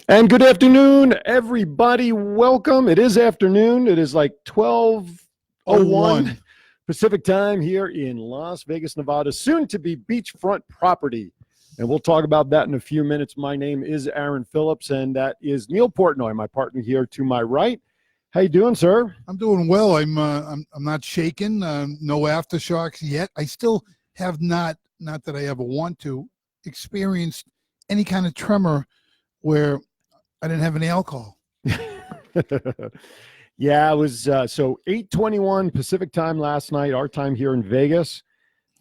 And good afternoon, everybody. Welcome. It is afternoon. It is like 12:01 01. Pacific time here in Las Vegas, Nevada, soon to be beachfront property. And we'll talk about that in a few minutes. My name is Aaron Phillips, and that is Neil Portnoy, my partner here to my right. How you doing, sir? I'm doing well. I'm not shaken. No aftershocks yet. I still have not that I ever want to, experienced any kind of tremor where I didn't have any alcohol. Yeah, it was so 8:21 Pacific time last night, our time here in Vegas.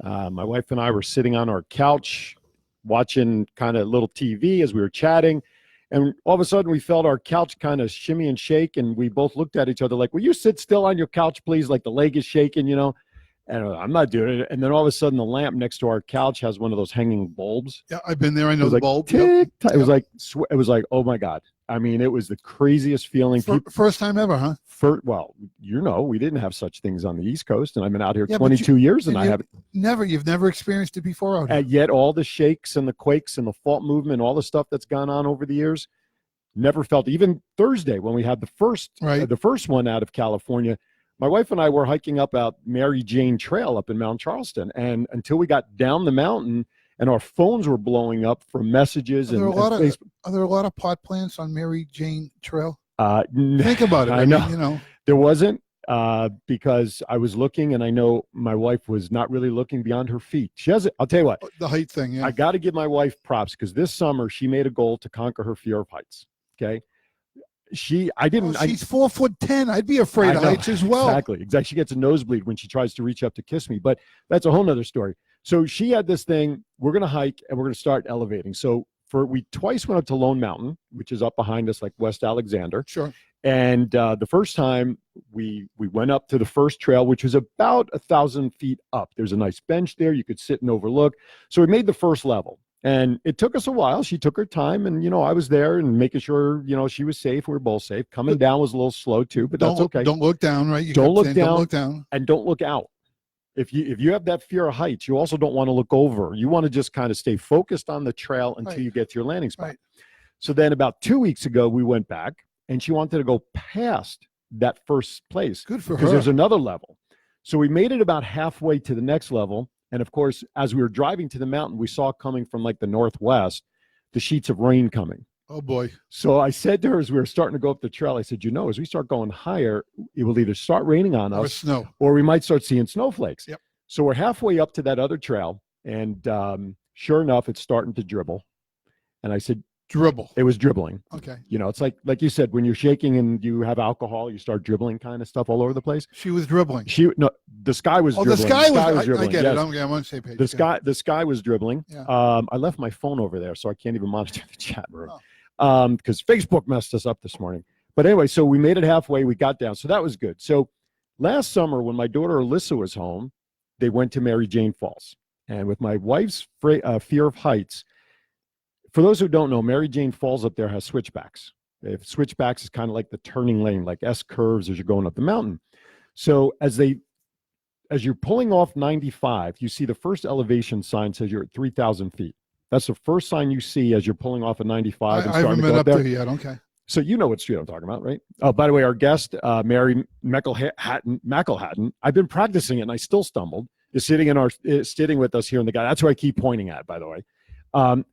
My wife and I were sitting on our couch watching kind of little TV as we were chatting. And all of a sudden we felt our couch kind of shimmy and shake. And we both looked at each other like, will you sit still on your couch, please? Like the leg is shaking, you know? And I'm not doing it. And then all of a sudden the lamp next to our couch has one of those hanging bulbs. Yeah, I've been there. I know the like, bulb. Tick, Yep. It was like, oh my God. I mean, it was the craziest feeling. First time ever, huh? Well, we didn't have such things on the East Coast, and I've been out here 22 years, and I haven't. You've never experienced it before out here. And yet all the shakes and the quakes and the fault movement, all the stuff that's gone on over the years, never felt. Even Thursday when we had the first one out of California, my wife and I were hiking up out Mary Jane Trail up in Mount Charleston, and until we got down the mountain, and our phones were blowing up from messages. Are there a lot of pot plants on Mary Jane Trail? Think about it. I know. There wasn't because I was looking, and I know my wife was not really looking beyond her feet. She has it. I'll tell you what. The height thing, yeah. I got to give my wife props because this summer she made a goal to conquer her fear of heights. Okay. She's 4'10". I'd be afraid of heights as well. Exactly. She gets a nosebleed when she tries to reach up to kiss me, but that's a whole nother story. So she had this thing, we're going to hike and we're going to start elevating. So we twice went up to Lone Mountain, which is up behind us, like West Alexander. Sure. And the first time we went up to the first trail, which was about 1,000 feet up. There's a nice bench there. You could sit and overlook. So we made the first level. And it took us a while. She took her time, and I was there and making sure she was safe. We were both safe. Coming down was a little slow too, but that's okay. Don't look down, right? Don't look down, and don't look out. If you have that fear of heights, you also don't want to look over. You want to just kind of stay focused on the trail until you get to your landing spot. Right. So then about 2 weeks ago, we went back, and she wanted to go past that first place. Good for her. Because there's another level. So we made it about halfway to the next level. And of course, as we were driving to the mountain, we saw coming from like the northwest, the sheets of rain coming. Oh boy. So I said to her as we were starting to go up the trail, I said, as we start going higher, it will either start raining on us or snow, or we might start seeing snowflakes. Yep. So we're halfway up to that other trail. And sure enough, it's starting to dribble. And I said, dribble. It was dribbling. Okay. It's like you said, when you're shaking and you have alcohol, you start dribbling kind of stuff all over the place. She was dribbling. The sky was dribbling. The sky was dribbling. I get yes. it. I'm on the same page. The sky was dribbling. Yeah. I left my phone over there, so I can't even monitor the chat room because Facebook messed us up this morning. But anyway, so we made it halfway. We got down. So that was good. So last summer when my daughter Alyssa was home, they went to Mary Jane Falls. And with my wife's fear of heights, for those who don't know, Mary Jane Falls up there has switchbacks. If switchbacks is kind of like the turning lane, like S curves as you're going up the mountain. So as you're pulling off 95, you see the first elevation sign says you're at 3,000 feet. That's the first sign you see as you're pulling off of 95. I haven't been up there yet. Okay. So you know what street I'm talking about, right? Oh, by the way, our guest, Mary McEllhattan, I've been practicing it and I still stumbled, is sitting with us here in the guy. That's who I keep pointing at, by the way.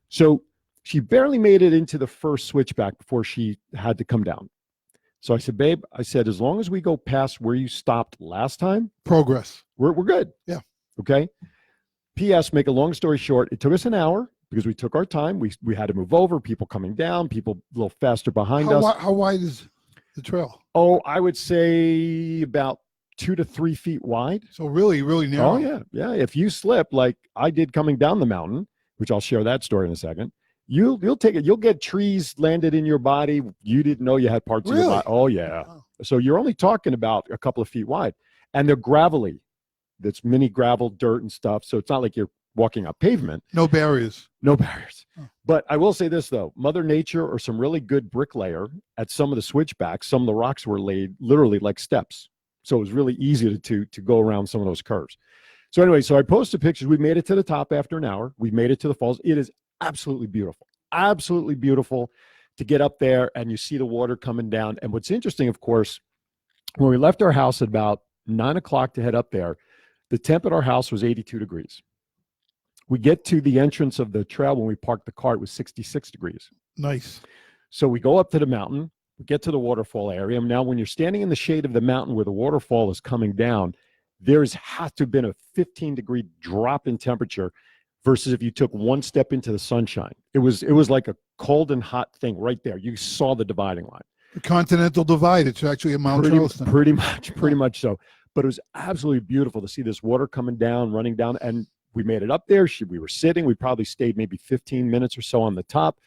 So she barely made it into the first switchback before she had to come down. So I said, babe, as long as we go past where you stopped last time, progress. We're good. Yeah. Okay. P.S. Make a long story short, it took us an hour because we took our time. We had to move over, people coming down, people a little faster behind us. How wide is the trail? Oh, I would say about 2 to 3 feet wide. So really, really narrow. Oh, yeah. Yeah. If you slip like I did coming down the mountain, which I'll share that story in a second, you'll take it. You'll get trees landed in your body. You didn't know you had parts of your body. Oh, yeah. Oh. So you're only talking about a couple of feet wide. And they're gravelly. That's mini gravel, dirt and stuff. So it's not like you're walking on pavement. No barriers. No barriers. Oh. But I will say this, though. Mother Nature or some really good bricklayer at some of the switchbacks, some of the rocks were laid literally like steps. So it was really easy to go around some of those curves. So anyway, so I posted pictures. We made it to the top after an hour. We made it to the falls. It is absolutely beautiful. Absolutely beautiful. to get up there, and you see the water coming down. And what's interesting, of course, when we left our house at about 9 o'clock to head up there, the temp at our house was 82 degrees. We get to the entrance of the trail when we parked the car, it was 66 degrees. Nice. So we go up to the mountain, we get to the waterfall area. Now, when you're standing in the shade of the mountain where the waterfall is coming down, there's has to have been a 15-degree drop in temperature versus if you took one step into the sunshine. It was like a cold and hot thing right there. You saw the dividing line. The Continental Divide. It's actually at Mount Charleston. Pretty much so. But it was absolutely beautiful to see this water coming down, running down, and we made it up there. We were sitting. We probably stayed maybe 15 minutes or so on the top.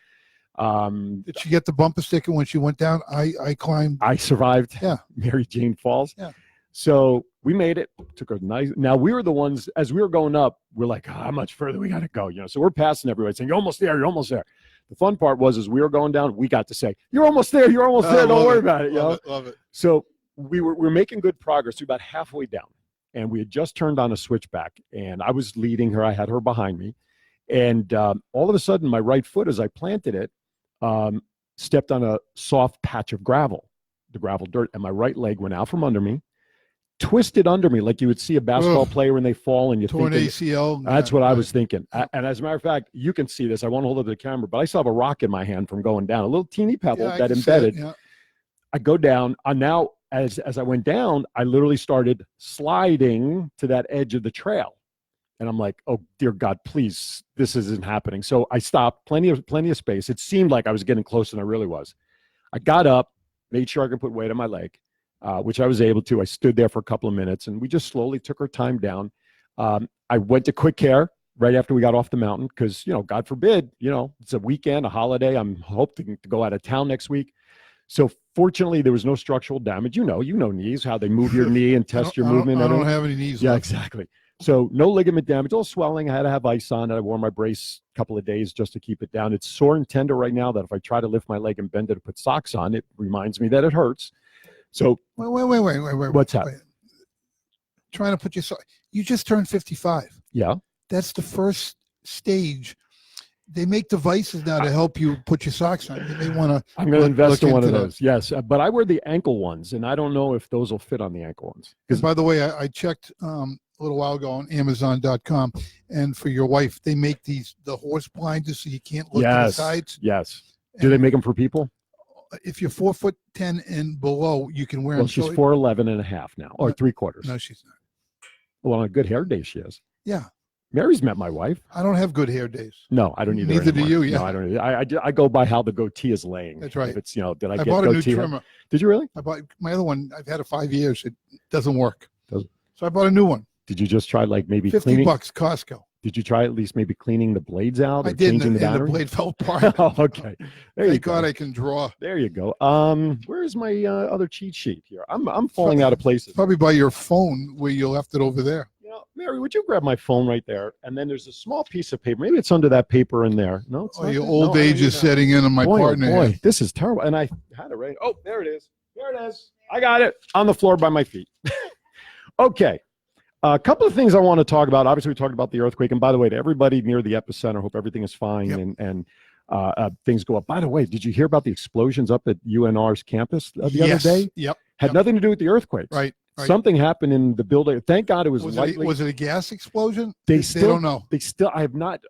Did she get the bumper sticker when she went down? I climbed. I survived. Yeah. Mary Jane Falls. Yeah. So we made it. Took a nice. Now we were the ones as we were going up. We're like, how much further we got to go? So we're passing everybody, saying, "You're almost there. You're almost there." The fun part was, as we were going down, we got to say, "You're almost there. You're almost there. Don't worry about it." Love it. So we were making good progress. We were about halfway down, and we had just turned on a switchback, and I was leading her. I had her behind me, and all of a sudden, my right foot, as I planted it, stepped on a soft patch of gravel, the gravel dirt, and my right leg went out from under me, twisted under me like you would see a basketball player when they fall, and you torn think ACL. that's what I was thinking. And as a matter of fact, you can see this. I won't hold up the camera, but I still have a rock in my hand from going down, a little teeny pebble that embedded. I go down. Now, as I went down, I literally started sliding to that edge of the trail. And I'm like, oh, dear God, please, this isn't happening. So I stopped, plenty of space. It seemed like I was getting closer than I really was. I got up, made sure I could put weight on my leg, which I was able to. I stood there for a couple of minutes, and we just slowly took our time down. I went to quick care right after we got off the mountain because, God forbid, it's a weekend, a holiday. I'm hoping to go out of town next week. So fortunately, there was no structural damage. You know knees, how they move your knee and test your movement. I don't have any knees Yeah, left. exactly. So no ligament damage, all swelling. I had to have ice on it. I wore my brace a couple of days just to keep it down. It's sore and tender right now that if I try to lift my leg and bend it to put socks on, it reminds me that it hurts. So Wait. What's that? Trying to put you just turned 55. Yeah. That's the first stage. They make devices now to help you put your socks on. You may want to. I'm going to invest in one of those. Yes, but I wear the ankle ones, and I don't know if those will fit on the ankle ones. Because by the way, I checked a little while ago on Amazon.com, and for your wife, they make the horse blinders so you can't look to the sides. Yes. Do they make them for people? If you're 4'10" and below, you can wear them. Well, she's 4'11" and a half now, or 3/4. No, she's not. Well, on a good hair day, she is. Yeah. Mary's met my wife. I don't have good hair days. No, I don't either. Neither do you. Yeah. No, I don't either. I go by how the goatee is laying. That's right. If it's, did I get bought a new goatee? trimmer. Did you really? I bought my other one. I've had it 5 years. It doesn't work. Doesn't. So I bought a new one. Did you just try maybe $50 Costco? Did you try at least maybe cleaning the blades out? Or I did, changing and the battery? blade fell apart. Oh, okay. There you Thank go. God I can draw. There you go. Where's my other cheat sheet here? I'm falling out of places. Probably by your phone where you left it over there. Mary, would you grab my phone right there? And then there's a small piece of paper. Maybe it's under that paper in there. No, it's not. Your old age is setting in on my partner. Boy, this is terrible. And I had it right. Oh, there it is. There it is. I got it on the floor by my feet. Okay. A couple of things I want to talk about. Obviously, we talked about the earthquake. And by the way, to everybody near the epicenter, hope everything is fine. Yep. And things go up. By the way, did you hear about the explosions up at UNR's campus the other day? Yep. Had nothing to do with the earthquakes. Right. Something happened in the building. Thank God it was lightly. Was it a gas explosion? They don't know.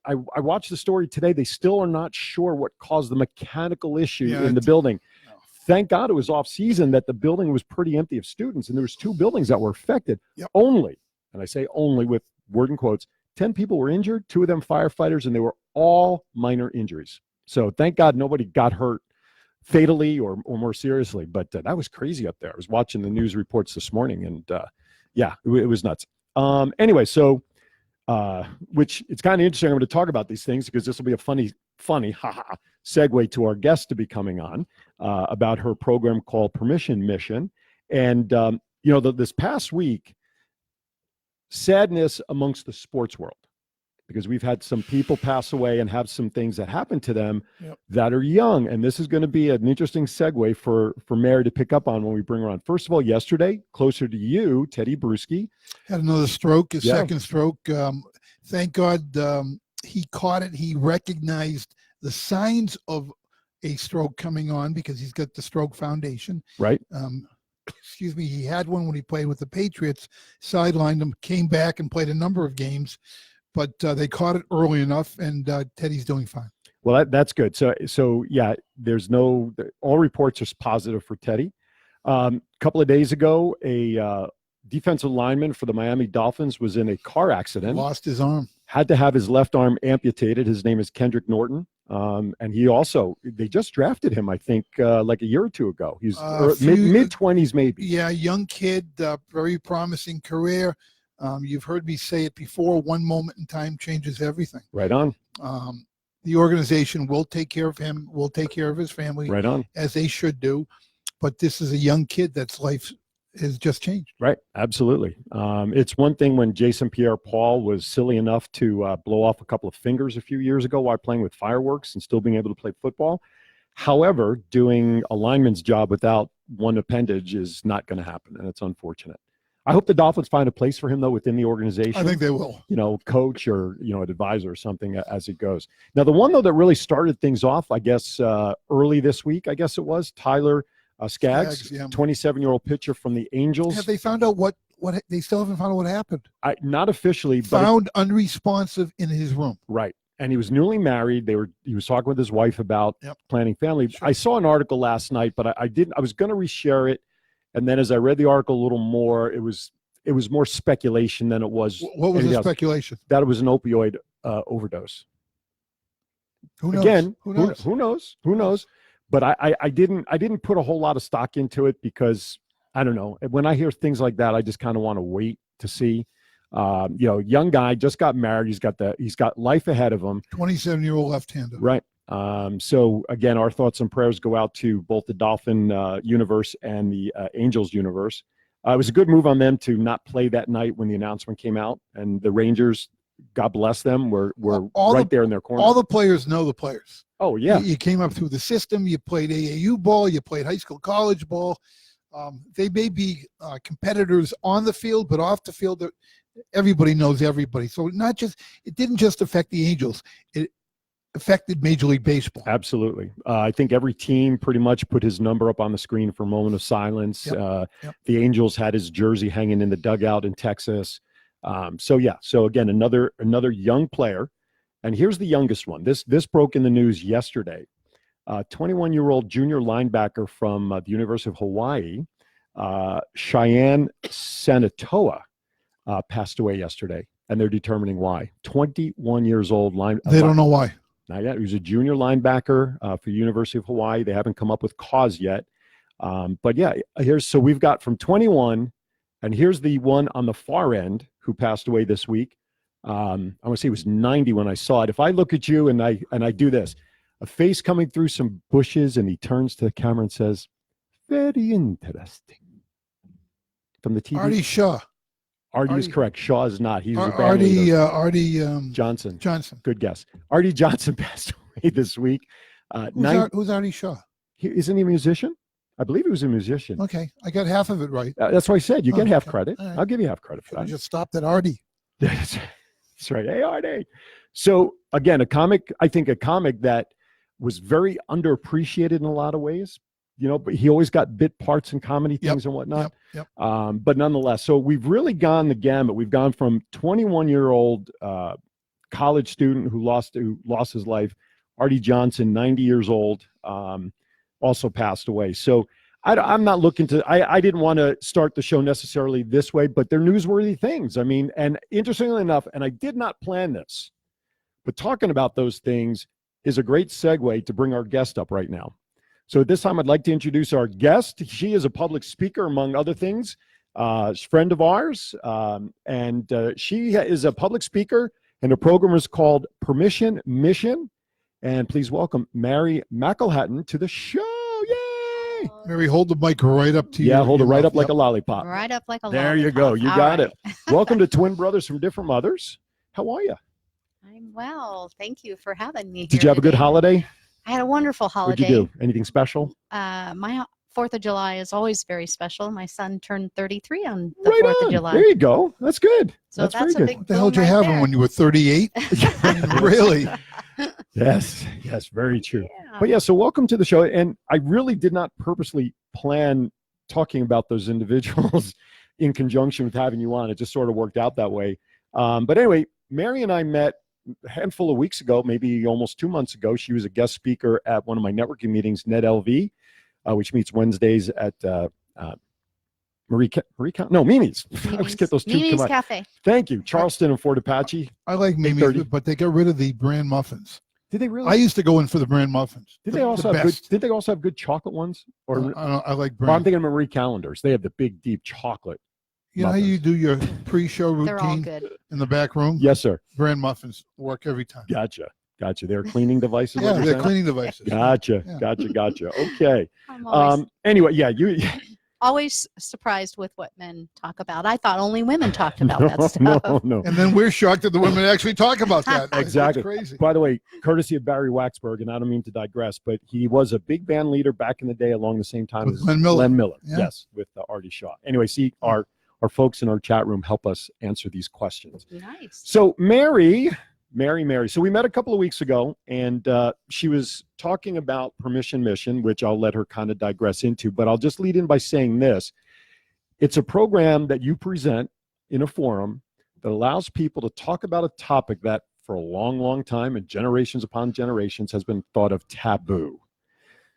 I watched the story today. They still are not sure what caused the mechanical issue in the building. No. Thank God it was off season, that the building was pretty empty of students, and there was 2 buildings that were affected. Yep. Only, and I say only with word and quotes, 10 people were injured, 2 of them firefighters, and they were all minor injuries. So thank God nobody got hurt fatally or more seriously, but that was crazy up there. I was watching the news reports this morning, and it was nuts. Anyway, so which it's kind of interesting. I'm going to talk about these things because this will be a funny segue to our guest to be coming on about her program called Permission Mission. And this past week, sadness amongst the sports world, because we've had some people pass away and have some things that happen to them that are young. And this is going to be an interesting segue for Mary to pick up on when we bring her on. First of all, yesterday, closer to you, Teddy Bruschi had another stroke, his second stroke. Thank God he caught it. He recognized the signs of a stroke coming on because he's got the stroke foundation. Right. Excuse me. He had one when he played with the Patriots, sidelined him, came back and played a number of games, but they caught it early enough, and Teddy's doing fine. Well, that's good. So yeah, all reports are positive for Teddy. A couple of days ago, a defensive lineman for the Miami Dolphins was in a car accident. Lost his arm. Had to have his left arm amputated. His name is Kendrick Norton. And they just drafted him, I think, like a year or two ago. He's mid-20s maybe. Yeah, young kid, very promising career. You've heard me say it before, one moment in time changes everything. Right on. The organization will take care of him, will take care of his family. Right on. As they should do. But this is a young kid that's life has just changed. Right. Absolutely. It's one thing when Jason Pierre-Paul was silly enough to blow off a couple of fingers a few years ago while playing with fireworks and still being able to play football. However, doing a lineman's job without one appendage is not going to happen, and it's unfortunate. I hope the Dolphins find a place for him, though, within the organization. I think they will. Coach or, an advisor or something as it goes. Now, the one, though, that really started things off, I guess, early this week, I guess it was, Tyler Skaggs, yeah. 27-year-old pitcher from the Angels. Have they found out what they still haven't found out what happened? Not officially. Found unresponsive in his room. Right. And he was newly married. He was talking with his wife about planning family. Sure. I saw an article last night, but I was going to reshare it. And then as I read the article a little more, it was more speculation than it was. What was the speculation? That it was an opioid overdose. Who knows? Again, who knows? Who knows? But I didn't put a whole lot of stock into it because I don't know. When I hear things like that, I just kind of want to wait to see. Young guy, just got married. He's got life ahead of him. 27-year-old left-hander. Right. So again, our thoughts and prayers go out to both the Dolphin universe and the Angels universe. It was a good move on them to not play that night when the announcement came out, and the Rangers, God bless them, were right there in their corner. All the players know the players. Oh yeah. You came up through the system. You played AAU ball. You played high school, college ball. They may be competitors on the field, but off the field, everybody knows everybody. So it didn't just affect the Angels. It affected Major League Baseball. Absolutely. I think every team pretty much put his number up on the screen for a moment of silence. Yep. The Angels had his jersey hanging in the dugout in Texas. So again, another young player. And here's the youngest one. This broke in the news yesterday. 21-year-old junior linebacker from the University of Hawaii, Cheyenne Sanatoa, passed away yesterday, and they're determining why. 21 years old. They don't know why. Not yet. He was a junior linebacker for the University of Hawaii. They haven't come up with cause yet. But yeah, so we've got from 21, and here's the one on the far end who passed away this week. I want to say he was 90 when I saw it. If I look at you and I do this, a face coming through some bushes, and he turns to the camera and says, "Very interesting." From the TV. Artie Shaw. Artie is correct. Shaw is not. He's the band leader. Artie Johnson. Johnson. Good guess. Artie Johnson passed away this week. Who's Artie Shaw? Isn't he a musician? I believe he was a musician. Okay, I got half of it right. That's why I said you get half credit. Right. I'll give you half credit for that. Just stopped at Artie. That's right. Hey, Artie. So again, I think a comic that was very underappreciated in a lot of ways. But he always got bit parts in comedy things and whatnot. Yep. But nonetheless, so we've really gone the gamut. We've gone from 21-year-old college student who lost his life. Artie Johnson, 90 years old, also passed away. So I'm not looking to. I didn't want to start the show necessarily this way, but they're newsworthy things. I mean, and interestingly enough, and I did not plan this, but talking about those things is a great segue to bring our guest up right now. So at this time, I'd like to introduce our guest. She is a public speaker, among other things, a friend of ours, and she is a public speaker, and her program is called Permission Mission. And please welcome Mary McEllhattan to the show. Yay! Mary, hold the mic right up to you. Yeah, hold it right up like a lollipop. Right up like a there lollipop. You go. You All got right. it. Welcome to Twin Brothers from Different Mothers. How are you? I'm well. Thank you for having me here. Did you have a good today. holiday? I had a wonderful holiday. What'd you do? Anything special? My 4th of July is always very special. My son turned 33 on the Right 4th on. of July. There you go. That's good. So that's that's very a good. big What the hell did you boom have right him there. when you were 38? I mean, really? Yes, yes, very true. Yeah. But yeah, so welcome to the show. And I really did not purposely plan talking about those individuals in conjunction with having you on. It just sort of worked out that way. But anyway, Mary and I met a handful of weeks ago, maybe almost 2 months ago. She was a guest speaker at one of my networking meetings, NetLV, which meets Wednesdays at Mimi's. I always get those two Mimi's combined. Cafe. Thank you. Charleston and Fort Apache. I like Mimi's, 8:30. but they got rid of the bran muffins. Did they really? I used to go in for the bran muffins. Did The- they also the have good? best. Did they also have good chocolate ones? Or I like I'm bran. thinking of Marie Callender's. They have the big, deep chocolate. You know how you muffins. do your pre-show They're all routine good. in the back room? Yes, sir. Bran muffins work every time. Gotcha. They're cleaning devices. Yeah, what you're they're saying? cleaning devices. Gotcha. Yeah. Gotcha. Okay. I'm always, Anyway, yeah, you. always surprised with what men talk about. I thought only women talked about that stuff. No. And then we're shocked that the women actually talk about that. It's Exactly. crazy. By the way, courtesy of Barry Waxberg, and I don't mean to digress, but he was a big band leader back in the day along the same time With as Glenn Miller. Yeah. Yes, with Artie Shaw. Anyway, see, our folks in our chat room help us answer these questions. Nice. So Mary. So we met a couple of weeks ago, and she was talking about Permission Mission, which I'll let her kind of digress into, but I'll just lead in by saying this. It's a program that you present in a forum that allows people to talk about a topic that for a long, long time and generations upon generations has been thought of taboo.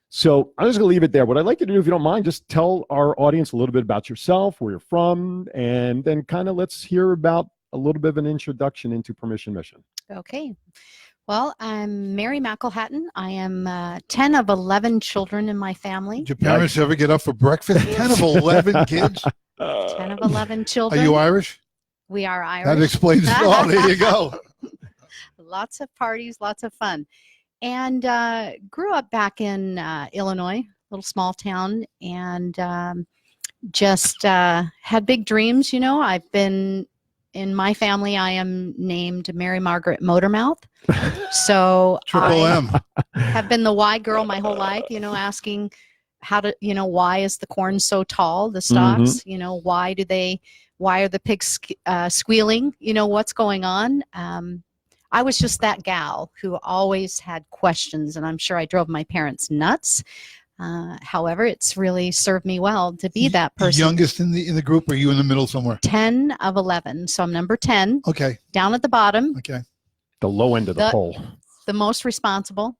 So I'm just going to leave it there. What I'd like you to do, if you don't mind, just tell our audience a little bit about yourself, where you're from, and then kind of let's hear about a little bit of an introduction into Permission Mission. Okay. Well, I'm Mary McEllhattan. I am 10 of 11 children in my family. Did your parents ever get up for breakfast? 10 of 11 kids? 10 of 11 Are children. you Irish? We are Irish. That explains it all. There you go. Lots of parties, lots of fun. And grew up back in Illinois, little small town, and just had big dreams. You know, I've been, in my family, I am named Mary Margaret Motormouth. So Triple I M. have been the why girl my whole life, you know, asking how to, you know, why is the corn so tall, the stalks, you know, why are the pigs squealing, you know, what's going on? I was just that gal who always had questions, and I'm sure I drove my parents nuts. However, it's really served me well to be that person. Youngest in the group, or are you in the middle somewhere? 10 of 11. So I'm number 10. Okay. Down at the bottom. Okay. The low end of the poll. The most responsible,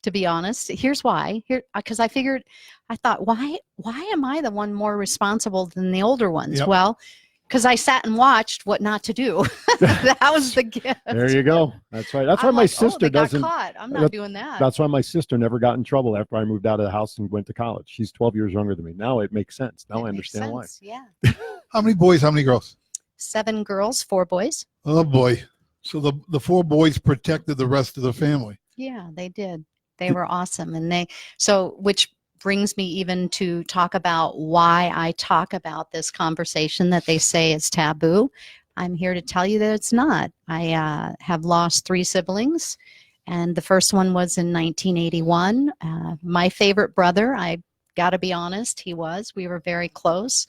to be honest. Here's why. Because I thought, why am I the one more responsible than the older ones? Yep. Well, because I sat and watched what not to do. That was the gift. There you go. That's right. That's why I'm my like, sister they got doesn't. caught. I'm not doing that. That's why my sister never got in trouble after I moved out of the house and went to college. She's 12 years younger than me. Now it makes sense. Now I understand why. Yeah. How many boys? How many girls? 7 girls, 4 boys. Oh boy. So the 4 boys protected the rest of the family. Yeah, they did. They were awesome. And which brings me even to talk about why I talk about this conversation that they say is taboo. I'm here to tell you that it's not. I have lost 3 siblings, and the first one was in 1981. My favorite brother, I got to be honest, we were very close.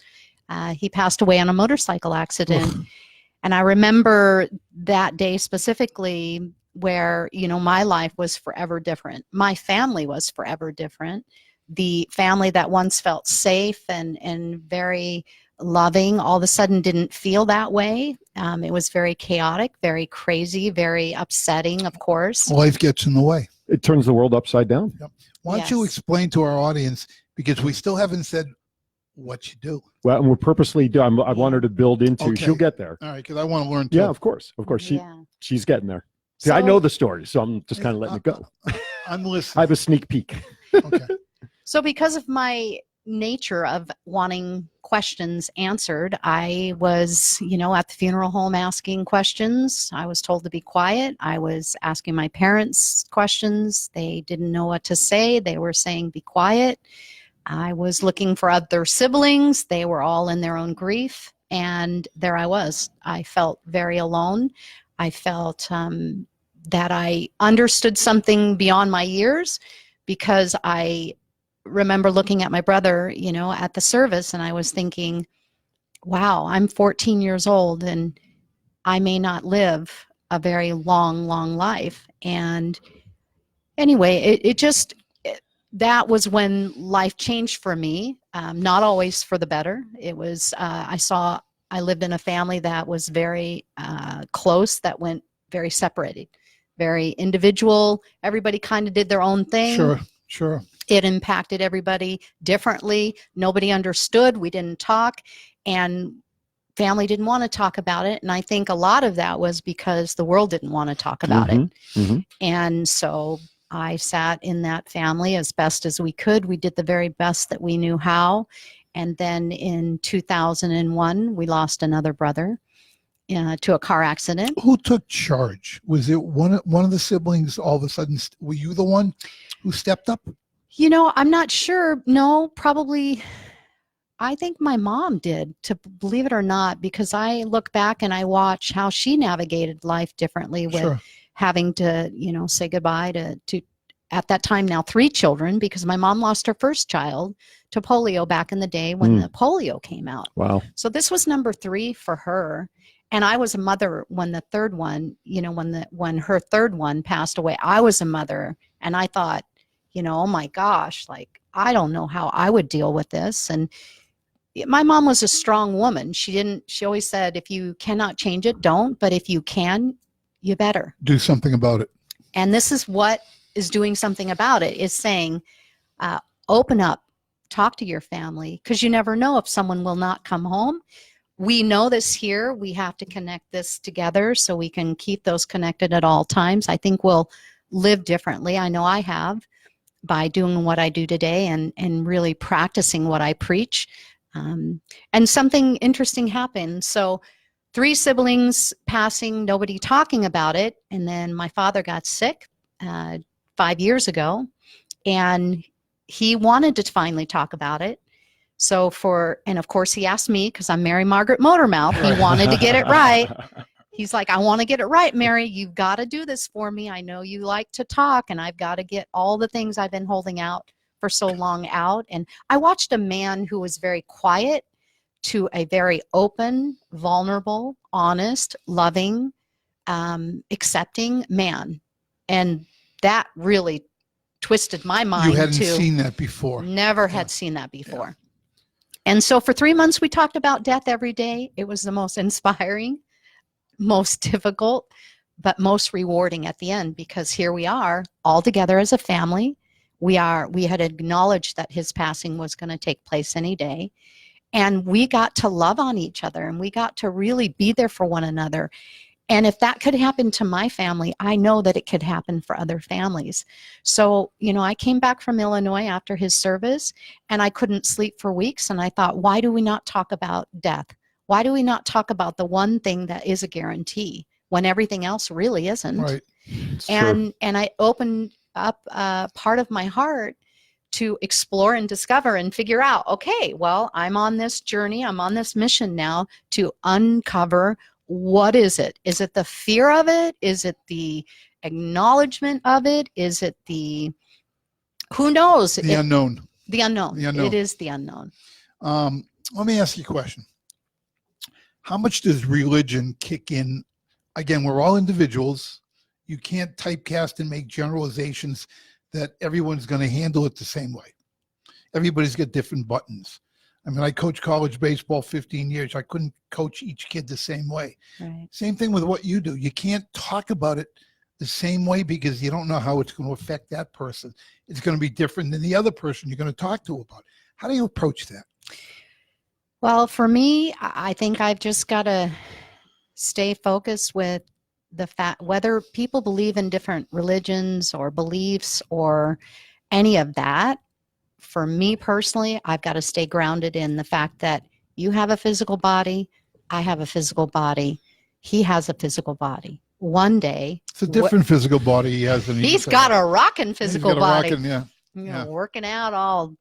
He passed away on a motorcycle accident. And I remember that day specifically where, you know, my life was forever different. My family was forever different. The family that once felt safe and very loving all of a sudden didn't feel that way. It was very chaotic, very crazy, very upsetting, of course. Life gets in the way. It turns the world upside down. Yep. Why don't you explain to our audience, because we still haven't said what you do. Well, and we're purposely doing. I want her to build into. Okay. She'll get there. All right, because I want to learn too. Yeah, of course. She's getting there. See, I know the story, so I'm just kind of letting it go. I'm listening. I have a sneak peek. Okay. So because of my nature of wanting questions answered, I was, you know, at the funeral home asking questions. I was told to be quiet. I was asking my parents questions. They didn't know what to say. They were saying, be quiet. I was looking for other siblings. They were all in their own grief. And there I was. I felt very alone. I felt that I understood something beyond my years, because I remember looking at my brother, you know, at the service, and I was thinking, wow, I'm 14 years old and I may not live a very long, long life. And anyway, that was when life changed for me. Not always for the better. It was, I lived in a family that was very close, that went very separated, very individual. Everybody kind of did their own thing. Sure, sure. It impacted everybody differently. Nobody understood. We didn't talk, and family didn't want to talk about it. And I think a lot of that was because the world didn't want to talk about it. And so I sat in that family as best as we could. We did the very best that we knew how. And then in 2001, we lost another brother to a car accident. Who took charge? Was it one of the siblings? All of a sudden, were you the one who stepped up? You know, I'm not sure. No, probably. I think my mom did, to believe it or not, because I look back and I watch how she navigated life differently with having to, you know, say goodbye to at that time now 3 children, because my mom lost her first child to polio back in the day when the polio came out. Wow. So this was number 3 for her. And I was a mother when the third one, you know, when her third one passed away. I was a mother, and I thought, you know, oh my gosh, like, I don't know how I would deal with this. And my mom was a strong woman. She always said, if you cannot change it, don't. But if you can, you better Do something about it. And this is what is doing something about it, is saying, open up, talk to your family, because you never know if someone will not come home. We know this here. We have to connect this together so we can keep those connected at all times. I think we'll live differently. I know I have, by doing what I do today and really practicing what I preach. And something interesting happened. So 3 siblings passing, nobody talking about it. And then my father got sick 5 years ago, and he wanted to finally talk about it. So and of course he asked me, because I'm Mary Margaret Motormouth. He wanted to get it right. He's like, I want to get it right, Mary. You've got to do this for me. I know you like to talk, and I've got to get all the things I've been holding out for so long out. And I watched a man who was very quiet to a very open, vulnerable, honest, loving, accepting man. And that really twisted my mind. You hadn't seen that before. Never had seen that before. And so for 3 months, we talked about death every day. It was the most inspiring, most difficult, but most rewarding at the end, because here we are all together as a family. We had acknowledged that his passing was going to take place any day, and we got to love on each other, and we got to really be there for one another. And if that could happen to my family, I know that it could happen for other families. So, you know, I came back from Illinois after his service, and I couldn't sleep for weeks. And I thought, why do we not talk about death? Why do we not talk about the one thing that is a guarantee when everything else really isn't? Right. And I opened up part of my heart to explore and discover and figure out, okay, well, I'm on this journey. I'm on this mission now to uncover, what is it? Is it the fear of it? Is it the acknowledgement of it? Is it who knows? The unknown. The unknown. The unknown. It is the unknown. Let me ask you a question. How much does religion kick in? Again, we're all individuals. You can't typecast and make generalizations that everyone's going to handle it the same way. Everybody's got different buttons. I mean, I coached college baseball 15 years. I couldn't coach each kid the same way. Right. Same thing with what you do. You can't talk about it the same way because you don't know how it's going to affect that person. It's going to be different than the other person you're going to talk to about it. How do you approach that? Well, for me, I think I've just got to stay focused with the fact, whether people believe in different religions or beliefs or any of that. For me personally, I've got to stay grounded in the fact that you have a physical body, I have a physical body, he has a physical body. One day, it's a different physical body he has than he's got a rocking physical body. Yeah. You know, working out all.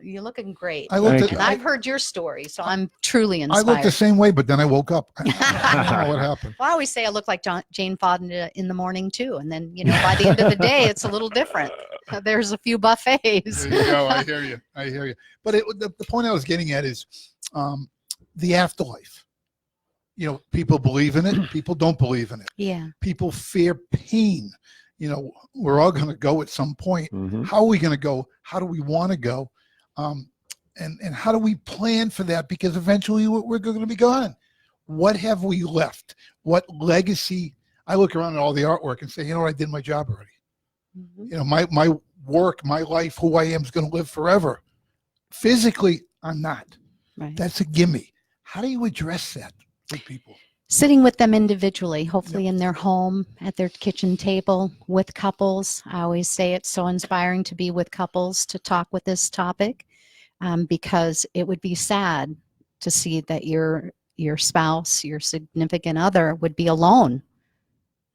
You're looking great. And I've heard your story, so I'm truly inspired. I looked the same way, but then I woke up. I don't know what happened. Well, I always say I look like Jane Fonda in the morning too, and then, you know, by the end of the day, it's a little different. There's a few buffets. There you go. I hear you. I hear you. But the point I was getting at is the afterlife. You know, people believe in it. People don't believe in it. Yeah. People fear pain. You know, we're all going to go at some point. Mhm. How are we going to go? How do we want to go? And how do we plan for that? Because eventually we're going to be gone. What have we left? What legacy? I look around at all the artwork and say, you know what, I did my job already. Mhm. You know, my work, my life, who I am is going to live forever. Physically, I'm not. Right. That's a gimme. How do you address that with people? Sitting with them individually, hopefully in their home, at their kitchen table, with couples. I always say it's so inspiring to be with couples to talk with this topic, because it would be sad to see that your spouse, your significant other, would be alone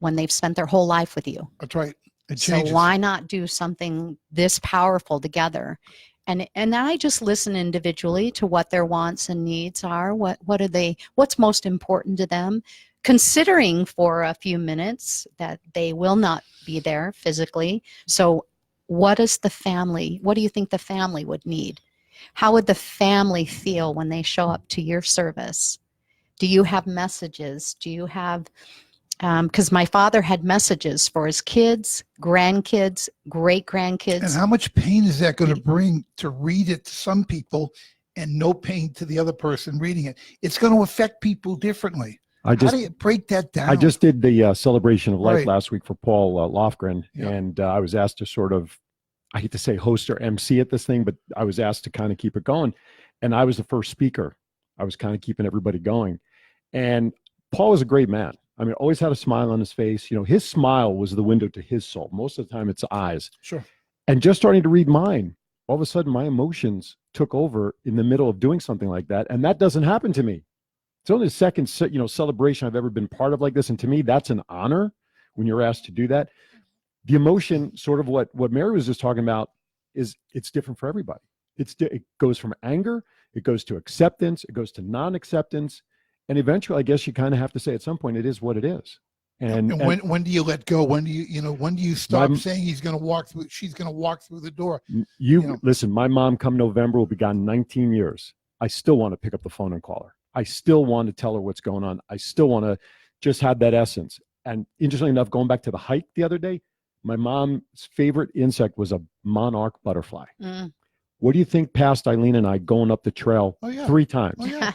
when they've spent their whole life with you. That's right. It So changes. why not do something this powerful together? And I just listen individually to what their wants and needs are. What are they? What's most important to them? Considering for a few minutes that they will not be there physically. So what do you think the family would need? How would the family feel when they show up to your service? Do you have messages? Do you have, because my father had messages for his kids, grandkids, great-grandkids. And how much pain is that going to bring to read it to some people and no pain to the other person reading it? It's going to affect people differently. How do you break that down? I just did the celebration of life Right. last week for Paul Lofgren, Yeah. and I was asked to sort of, I hate to say host or MC at this thing, but I was asked to kind of keep it going. And I was the first speaker. I was kind of keeping everybody going. And Paul was a great man. I mean, always had a smile on his face. You know, his smile was the window to his soul. Most of the time it's eyes. Sure. And just starting to read mine, all of a sudden my emotions took over in the middle of doing something like that. And that doesn't happen to me. It's only the second, celebration I've ever been part of like this. And to me, that's an honor when you're asked to do that. The emotion, sort of what Mary was just talking about, is it's different for everybody. It goes from anger, it goes to acceptance, it goes to non-acceptance. And eventually, I guess you kind of have to say at some point, it is what it is. And when do you let go? When do you stop saying she's going to walk through the door? Listen, my mom come November will be gone 19 years. I still want to pick up the phone and call her. I still want to tell her what's going on. I still want to just have that essence. And interestingly enough, going back to the hike the other day, my mom's favorite insect was a monarch butterfly. Mm. What do you think passed Eileen and I going up the trail 3 times? Oh, yeah.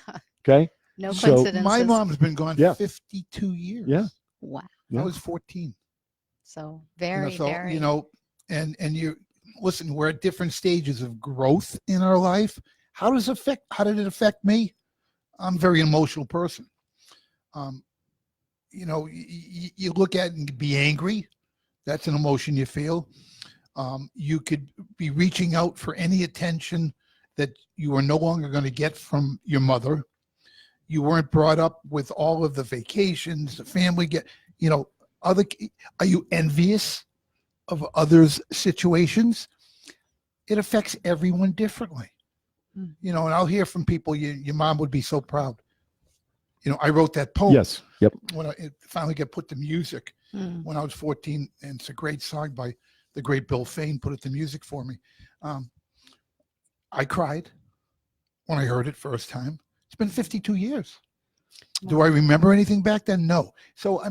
Okay. No So coincidences. My mom's been gone Yeah. 52 years. Yeah. Wow. I was 14. So very, very. And you listen, we're at different stages of growth in our life. How did it affect me? I'm a very emotional person. You look at it and be angry. That's an emotion you feel. You could be reaching out for any attention that you are no longer going to get from your mother. You weren't brought up with all of the vacations, the family are you envious of others' situations? It affects everyone differently. Mm. And I'll hear from people, your mom would be so proud. I wrote that poem. Yes. Yep. When it finally got put to music when I was 14, and it's a great song by the great Bill Fain, put it to music for me. I cried when I heard it first time. It's been 52 years. Do I remember anything back then? No. So,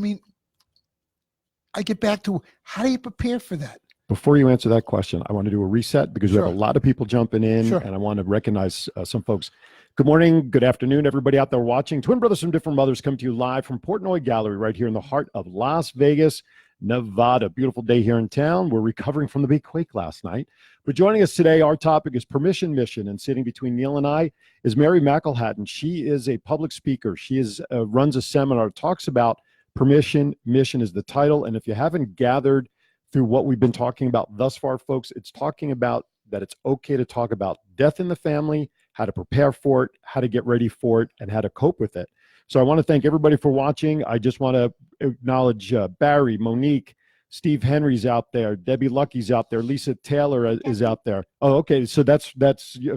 I get back to, how do you prepare for that? Before you answer that question, I want to do a reset because we have a lot of people jumping in, Sure. and I want to recognize some folks. Good morning, good afternoon, everybody out there watching. Twin Brothers from Different Mothers come to you live from Portnoy Gallery right here in the heart of Las Vegas, Nevada. Beautiful day here in town. We're recovering from the big quake last night. But joining us today, our topic is Permission Mission, and sitting between Neil and I is Mary McEllhattan. She is a public speaker. She runs a seminar, talks about Permission Mission is the title, and if you haven't gathered through what we've been talking about thus far, folks, it's talking about that it's okay to talk about death in the family, how to prepare for it, how to get ready for it, and how to cope with it. So I want to thank everybody for watching. I just want to acknowledge Barry, Monique, Steve Henry's out there. Debbie Lucky's out there. Lisa Taylor is out there. Oh, okay. So that's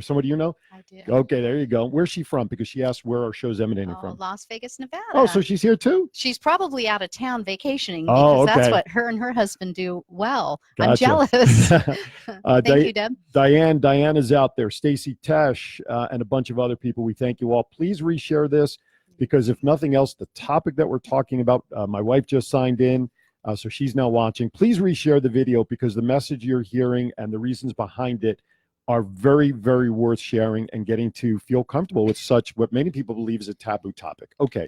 somebody you know? I do. Okay, there you go. Where's she from? Because she asked where our show's emanating Oh, from. Las Vegas, Nevada. Oh, so she's here too? She's probably out of town vacationing Oh, because that's okay. what her and her husband do well. I'm Gotcha. jealous. Thank you, Deb. Diane is out there. Stacy Tesh and a bunch of other people. We thank you all. Please reshare this because if nothing else, the topic that we're talking about, my wife just signed in. So she's now watching. Please reshare the video because the message you're hearing and the reasons behind it are very, very worth sharing and getting to feel comfortable with such what many people believe is a taboo topic. Okay.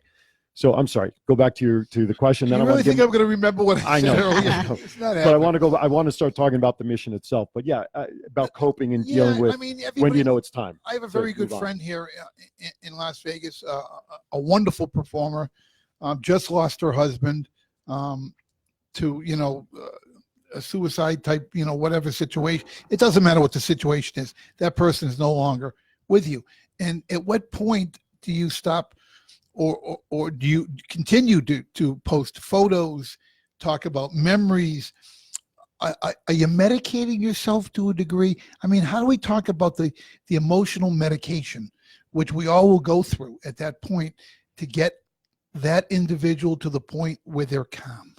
So I'm sorry. Go back to the question. Do you really think I'm going to remember what I said earlier? It's not but I want to start talking about the mission itself. But yeah, about coping and dealing with when you know it's time. I have a very good friend here in Las Vegas, a wonderful performer, just lost her husband to, a suicide type, whatever situation. It doesn't matter what the situation is. That person is no longer with you. And at what point do you stop or do you continue to post photos, talk about memories? Are you medicating yourself to a degree? I mean, how do we talk about the emotional medication, which we all will go through at that point to get that individual to the point where they're calm?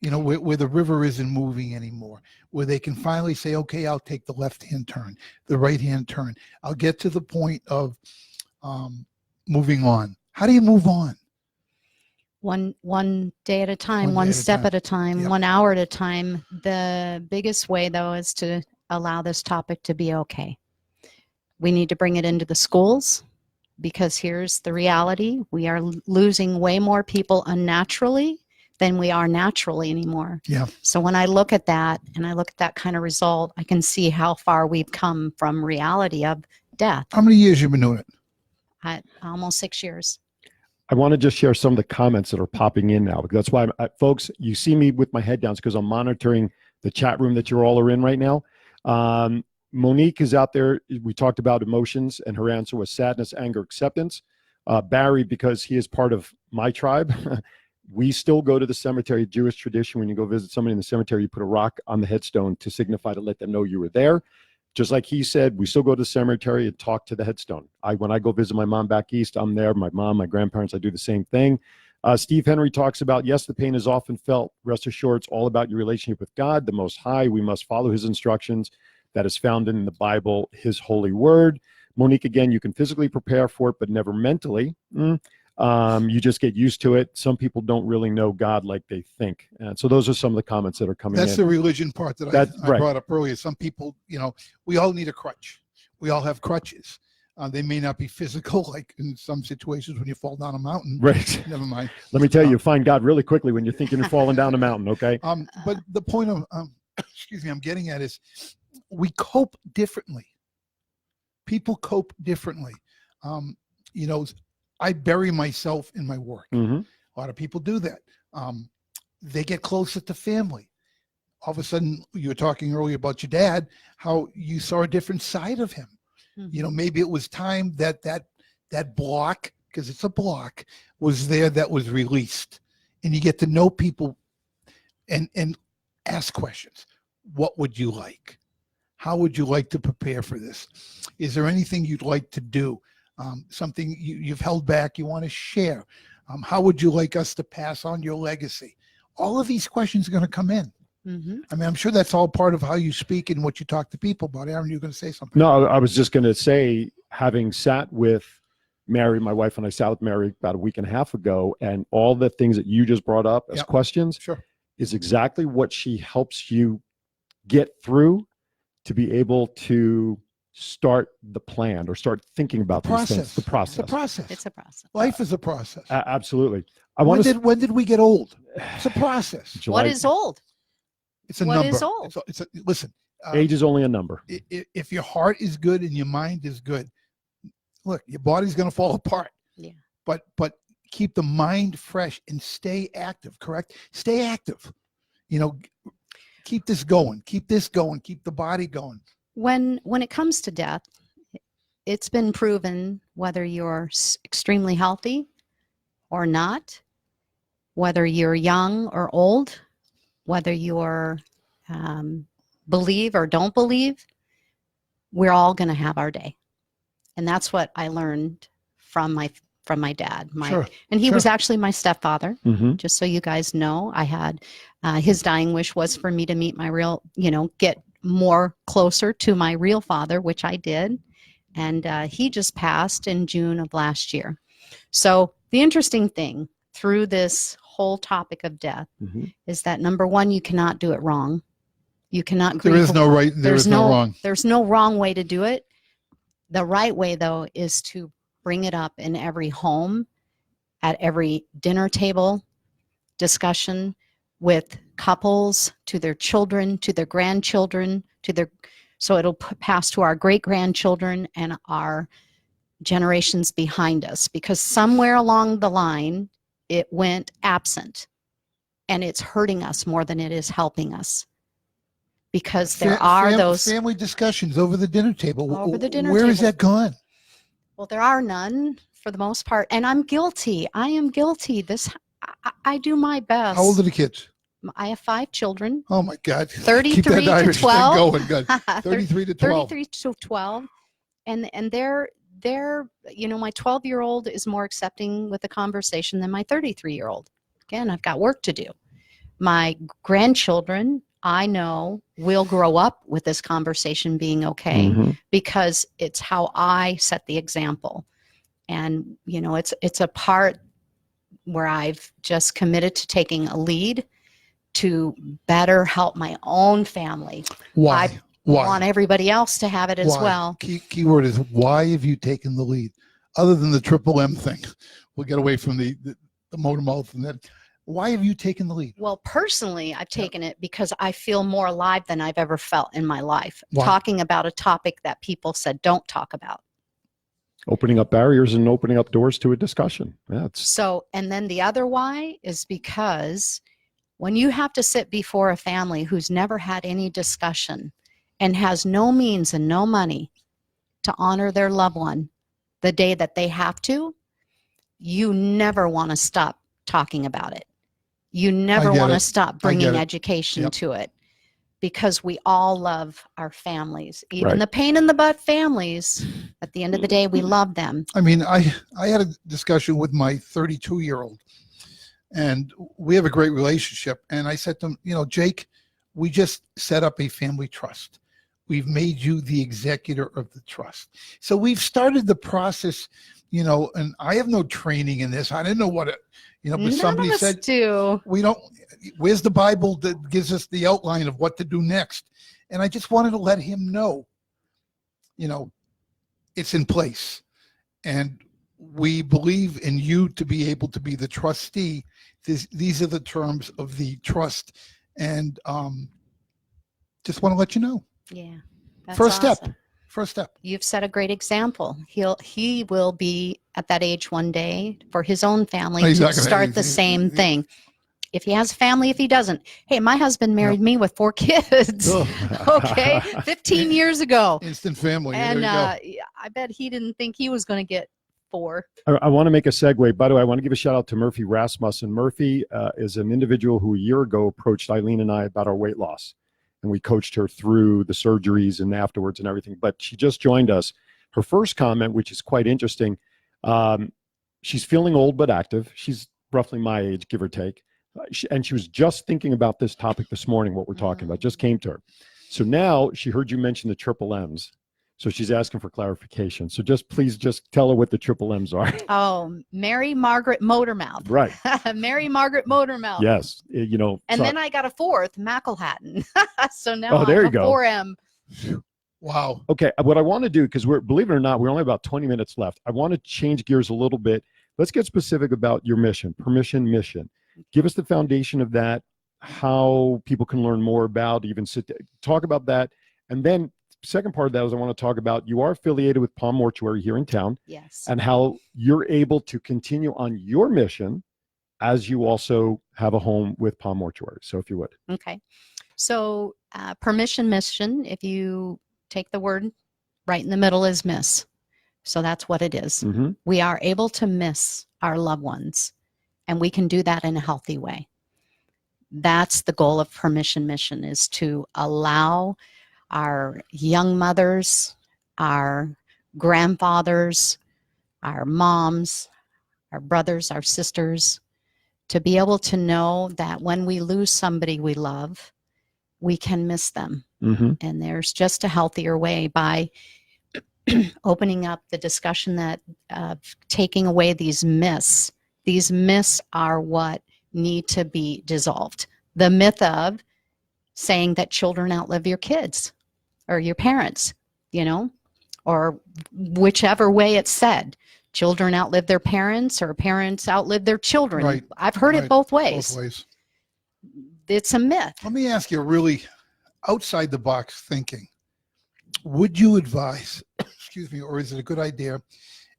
Where the river isn't moving anymore, where they can finally say, okay, I'll take the left-hand turn, the right-hand turn. I'll get to the point of moving on. How do you move on? One day at a time, one step at a time, 1 hour at a time. The biggest way, though, is to allow this topic to be okay. We need to bring it into the schools because here's the reality. We are losing way more people unnaturally than we are naturally anymore. Yeah. So when I look at that and I look at that kind of result, I can see how far we've come from reality of death. How many years you've been doing it? Almost 6 years. I want to just share some of the comments that are popping in now. Because that's why, folks, you see me with my head down because I'm monitoring the chat room that you all are in right now. Monique is out there. We talked about emotions, and her answer was sadness, anger, acceptance. Barry, because he is part of my tribe, we still go to the cemetery, Jewish tradition. When you go visit somebody in the cemetery, you put a rock on the headstone to signify to let them know you were there. Just like he said, we still go to the cemetery and talk to the headstone. When I go visit my mom back east, I'm there. My mom, my grandparents, I do the same thing. Steve Henry talks about, yes, the pain is often felt. Rest assured, it's all about your relationship with God, the Most High. We must follow his instructions that is found in the Bible, his holy word. Monique, again, you can physically prepare for it, but never mentally. You just get used to it. Some people don't really know God like they think. And so those are some of the comments that are coming in. That's the religion part that I brought up earlier. Some people, we all need a crutch. We all have crutches. They may not be physical, like in some situations when you fall down a mountain. Right. Never mind. Let me tell you, find God really quickly when you're thinking you're falling down a mountain, okay? But the point of, I'm getting at is we cope differently. People cope differently. I bury myself in my work. Mm-hmm. A lot of people do that. They get closer to family. All of a sudden, you were talking earlier about your dad, how you saw a different side of him. Mm-hmm. Maybe it was time that block, because it's a block, was there that was released. And you get to know people and ask questions. What would you like? How would you like to prepare for this? Is there anything you'd like to do? Something you've held back you want to share? How would you like us to pass on your legacy? All of these questions are going to come in. Mm-hmm. I mean, I'm sure that's all part of how you speak and what you talk to people about. Aaron, you're going to say something. No, I was just going to say, having sat with Mary, my wife and I sat with Mary about a week and a half ago, and all the things that you just brought up as questions is exactly what she helps you get through to be able to start the plan or start thinking about these things. The process. It's a process. It's a process. Life is a process. Absolutely. When did we get old? It's a process. What is old? It's a what number. What is old? Listen. Age is only a number. If your heart is good and your mind is good, look, your body's going to fall apart. Yeah. But keep the mind fresh and stay active. Correct. Stay active. Keep this going. Keep this going. Keep the body going. When it comes to death, it's been proven whether you're extremely healthy or not, whether you're young or old, whether you're believe or don't believe, we're all going to have our day. And that's what I learned from my dad. Sure. And he Sure. was actually my stepfather. Mm-hmm. Just so you guys know, I had his dying wish was for me to meet my real, get more closer to my real father, which I did. And he just passed in June of last year. So the interesting thing through this whole topic of death Mm-hmm. is that, number one, you cannot do it wrong. You cannot There grieve. is no right. There is no wrong. There's no wrong way to do it. The right way, though, is to bring it up in every home, at every dinner table discussion with couples, to their children, to their grandchildren, so it'll pass to our great-grandchildren and our generations behind us, because somewhere along the line it went absent, and it's hurting us more than it is helping us, because there are those family discussions over the dinner table. Over the dinner Where table. is that gone? Well, there are none for the most part, and I'm guilty. I am guilty. I do my best. How old are the kids? I have 5 children. Oh my God! 33 Keep that to Irish thing 12. going. Good. 33 to 12. 33 to 12, and they're my 12-year-old is more accepting with the conversation than my 33-year-old. Again, I've got work to do. My grandchildren, I know, will grow up with this conversation being okay, Mm-hmm. because it's how I set the example. And it's a part where I've just committed to taking a lead to better help my own family. Why? I Why? want everybody else to have it as Why? well. Key word is, why have you taken the lead? Other than the triple M thing, we'll get away from the motor mouth and that. Why have you taken the lead? Well, personally, I've taken it because I feel more alive than I've ever felt in my life, Why? talking about a topic that people said don't talk about. Opening up barriers and opening up doors to a discussion. Yeah, So, and then the other why is because when you have to sit before a family who's never had any discussion and has no means and no money to honor their loved one the day that they have to, you never want to stop talking about it. You never get want to it. stop bringing education to it, because we all love our families, even Right. the pain in the butt families. At the end of the day, we love them. I mean, I had a discussion with my 32-year-old, and we have a great relationship. And I said to him, Jake, we just set up a family trust. We've made you the executor of the trust. So we've started the process, and I have no training in this. I didn't know what it, but None somebody of us said, do. we don't, where's the Bible that gives us the outline of what to do next? And I just wanted to let him know, it's in place. And we believe in you to be able to be the trustee. These are the terms of the trust. And just want to let you know. Yeah. That's First awesome. step. First step. You've set a great example. He will be at that age one day for his own family He's to not gonna- start the same thing. If he has a family, if he doesn't. Hey, my husband married me with 4 kids. Okay, 15 years ago. Instant family. And There you go. I bet he didn't think he was going to get 4. I want to make a segue. By the way, I want to give a shout out to Murphy Rasmussen. Murphy is an individual who a year ago approached Eileen and I about our weight loss. And we coached her through the surgeries and afterwards and everything. But she just joined us. Her first comment, which is quite interesting, she's feeling old but active. She's roughly my age, give or take. And she was just thinking about this topic this morning, what we're talking about, just came to her. So now she heard you mention the triple M's. So she's asking for clarification. So please tell her what the triple M's are. Oh, Mary Margaret Motormouth. Right. Mary Margaret Motormouth. Yes. And then I got a 4th, Mcelhattan. So now there I'm you a go. 4M. Wow. Okay. What I want to do, because believe it or not, we're only about 20 minutes left. I want to change gears a little bit. Let's get specific about your mission, permission mission. Give us the foundation of that, how people can learn more about, even talk about that. And then second part of that is I want to talk about, you are affiliated with Palm Mortuary here in town. Yes. And how you're able to continue on your mission as you also have a home with Palm Mortuary. So if you would. Okay. So permission mission, if you take the word right in the middle, is miss. So that's what it is. Mm-hmm. We are able to miss our loved ones, and we can do that in a healthy way. That's the goal of Permission Mission, is to allow our young mothers, our grandfathers, our moms, our brothers, our sisters, to be able to know that when we lose somebody we love, we can miss them. Mm-hmm. And there's just a healthier way by opening up the discussion that taking away these myths. These myths are what need to be dissolved. The myth of saying that children outlive your kids or your parents, you know, or whichever way it's said. Children outlive their parents or parents outlive their children. Right. I've heard it both ways. Both ways. It's a myth. Let me ask you, really outside the box thinking. Would you advise, excuse me, or is it a good idea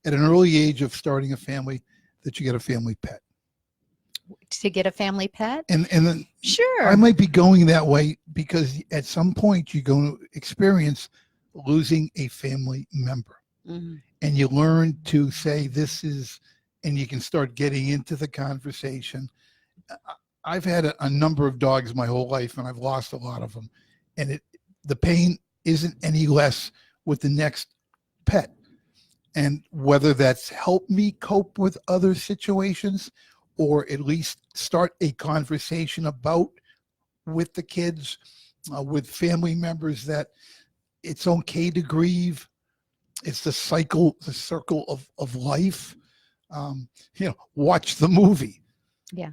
at an early age of starting a family that you get a family pet? To get a family pet? And then Sure. I might be going that way because at some point you're going to experience losing a family member. Mm-hmm. And you learn to say this is, and you can start getting into the conversation. I've had a number of dogs my whole life, and I've lost a lot of them. And the pain isn't any less with the next pet. And whether that's helped me cope with other situations or at least start a conversation about with the kids, with family members, that it's okay to grieve. It's the circle of life. Watch the movie. Yeah.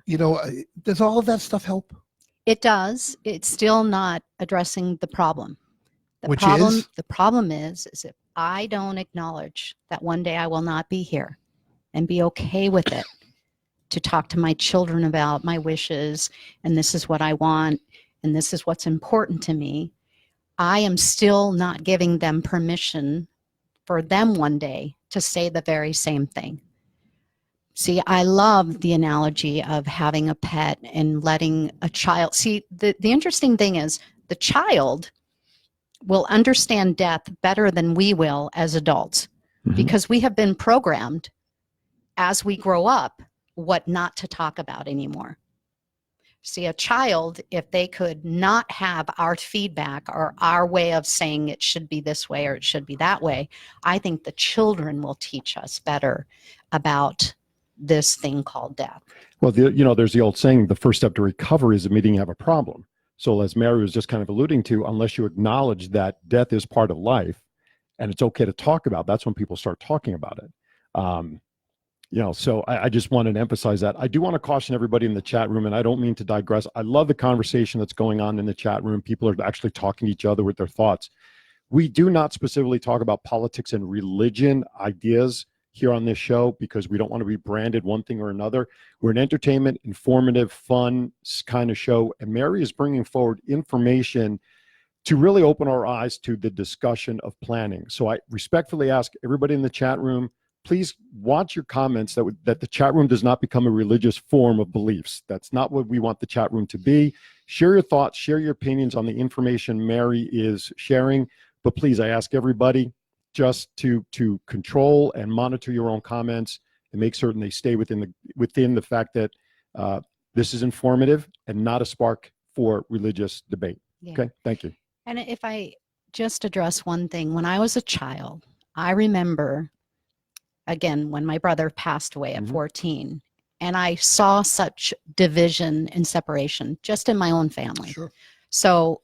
Does all of that stuff help? It does. It's still not addressing the problem. The problem is if I don't acknowledge that one day I will not be here and be okay with it, to talk to my children about my wishes, and this is what I want, and this is what's important to me, I am still not giving them permission for them one day to say the very same thing. See, I love the analogy of having a pet and letting a child see. The interesting thing is the child will understand death better than we will as adults, because we have been programmed as we grow up what not to talk about anymore. See, a child, if they could not have our feedback or our way of saying it should be this way or it should be that way, I think the children will teach us better about this thing called death. Well, there's the old saying, the first step to recovery is admitting you have a problem. So as Mary was just kind of alluding to, unless you acknowledge that death is part of life and it's okay to talk about, that's when people start talking about it. So I just wanted to emphasize that. I do want to caution everybody in the chat room, and I don't mean to digress. I love the conversation that's going on in the chat room. People are actually talking to each other with their thoughts. We do not specifically talk about politics and religion ideas here on this show because we don't want to be branded one thing or another. We're an entertainment, informative, fun kind of show, and Mary is bringing forward information to really open our eyes to the discussion of planning. So I respectfully ask everybody in the chat room, please watch your comments that the chat room does not become a religious form of beliefs. That's not what we want the chat room to be. Share your thoughts, share your opinions on the information Mary is sharing. But please, I ask everybody just to control and monitor your own comments and make certain they stay within the fact that this is informative and not a spark for religious debate. Yeah. Okay, thank you. And if I just address one thing, when I was a child, I remember, again, when my brother passed away at 14, and I saw such division and separation just in my own family. Sure. So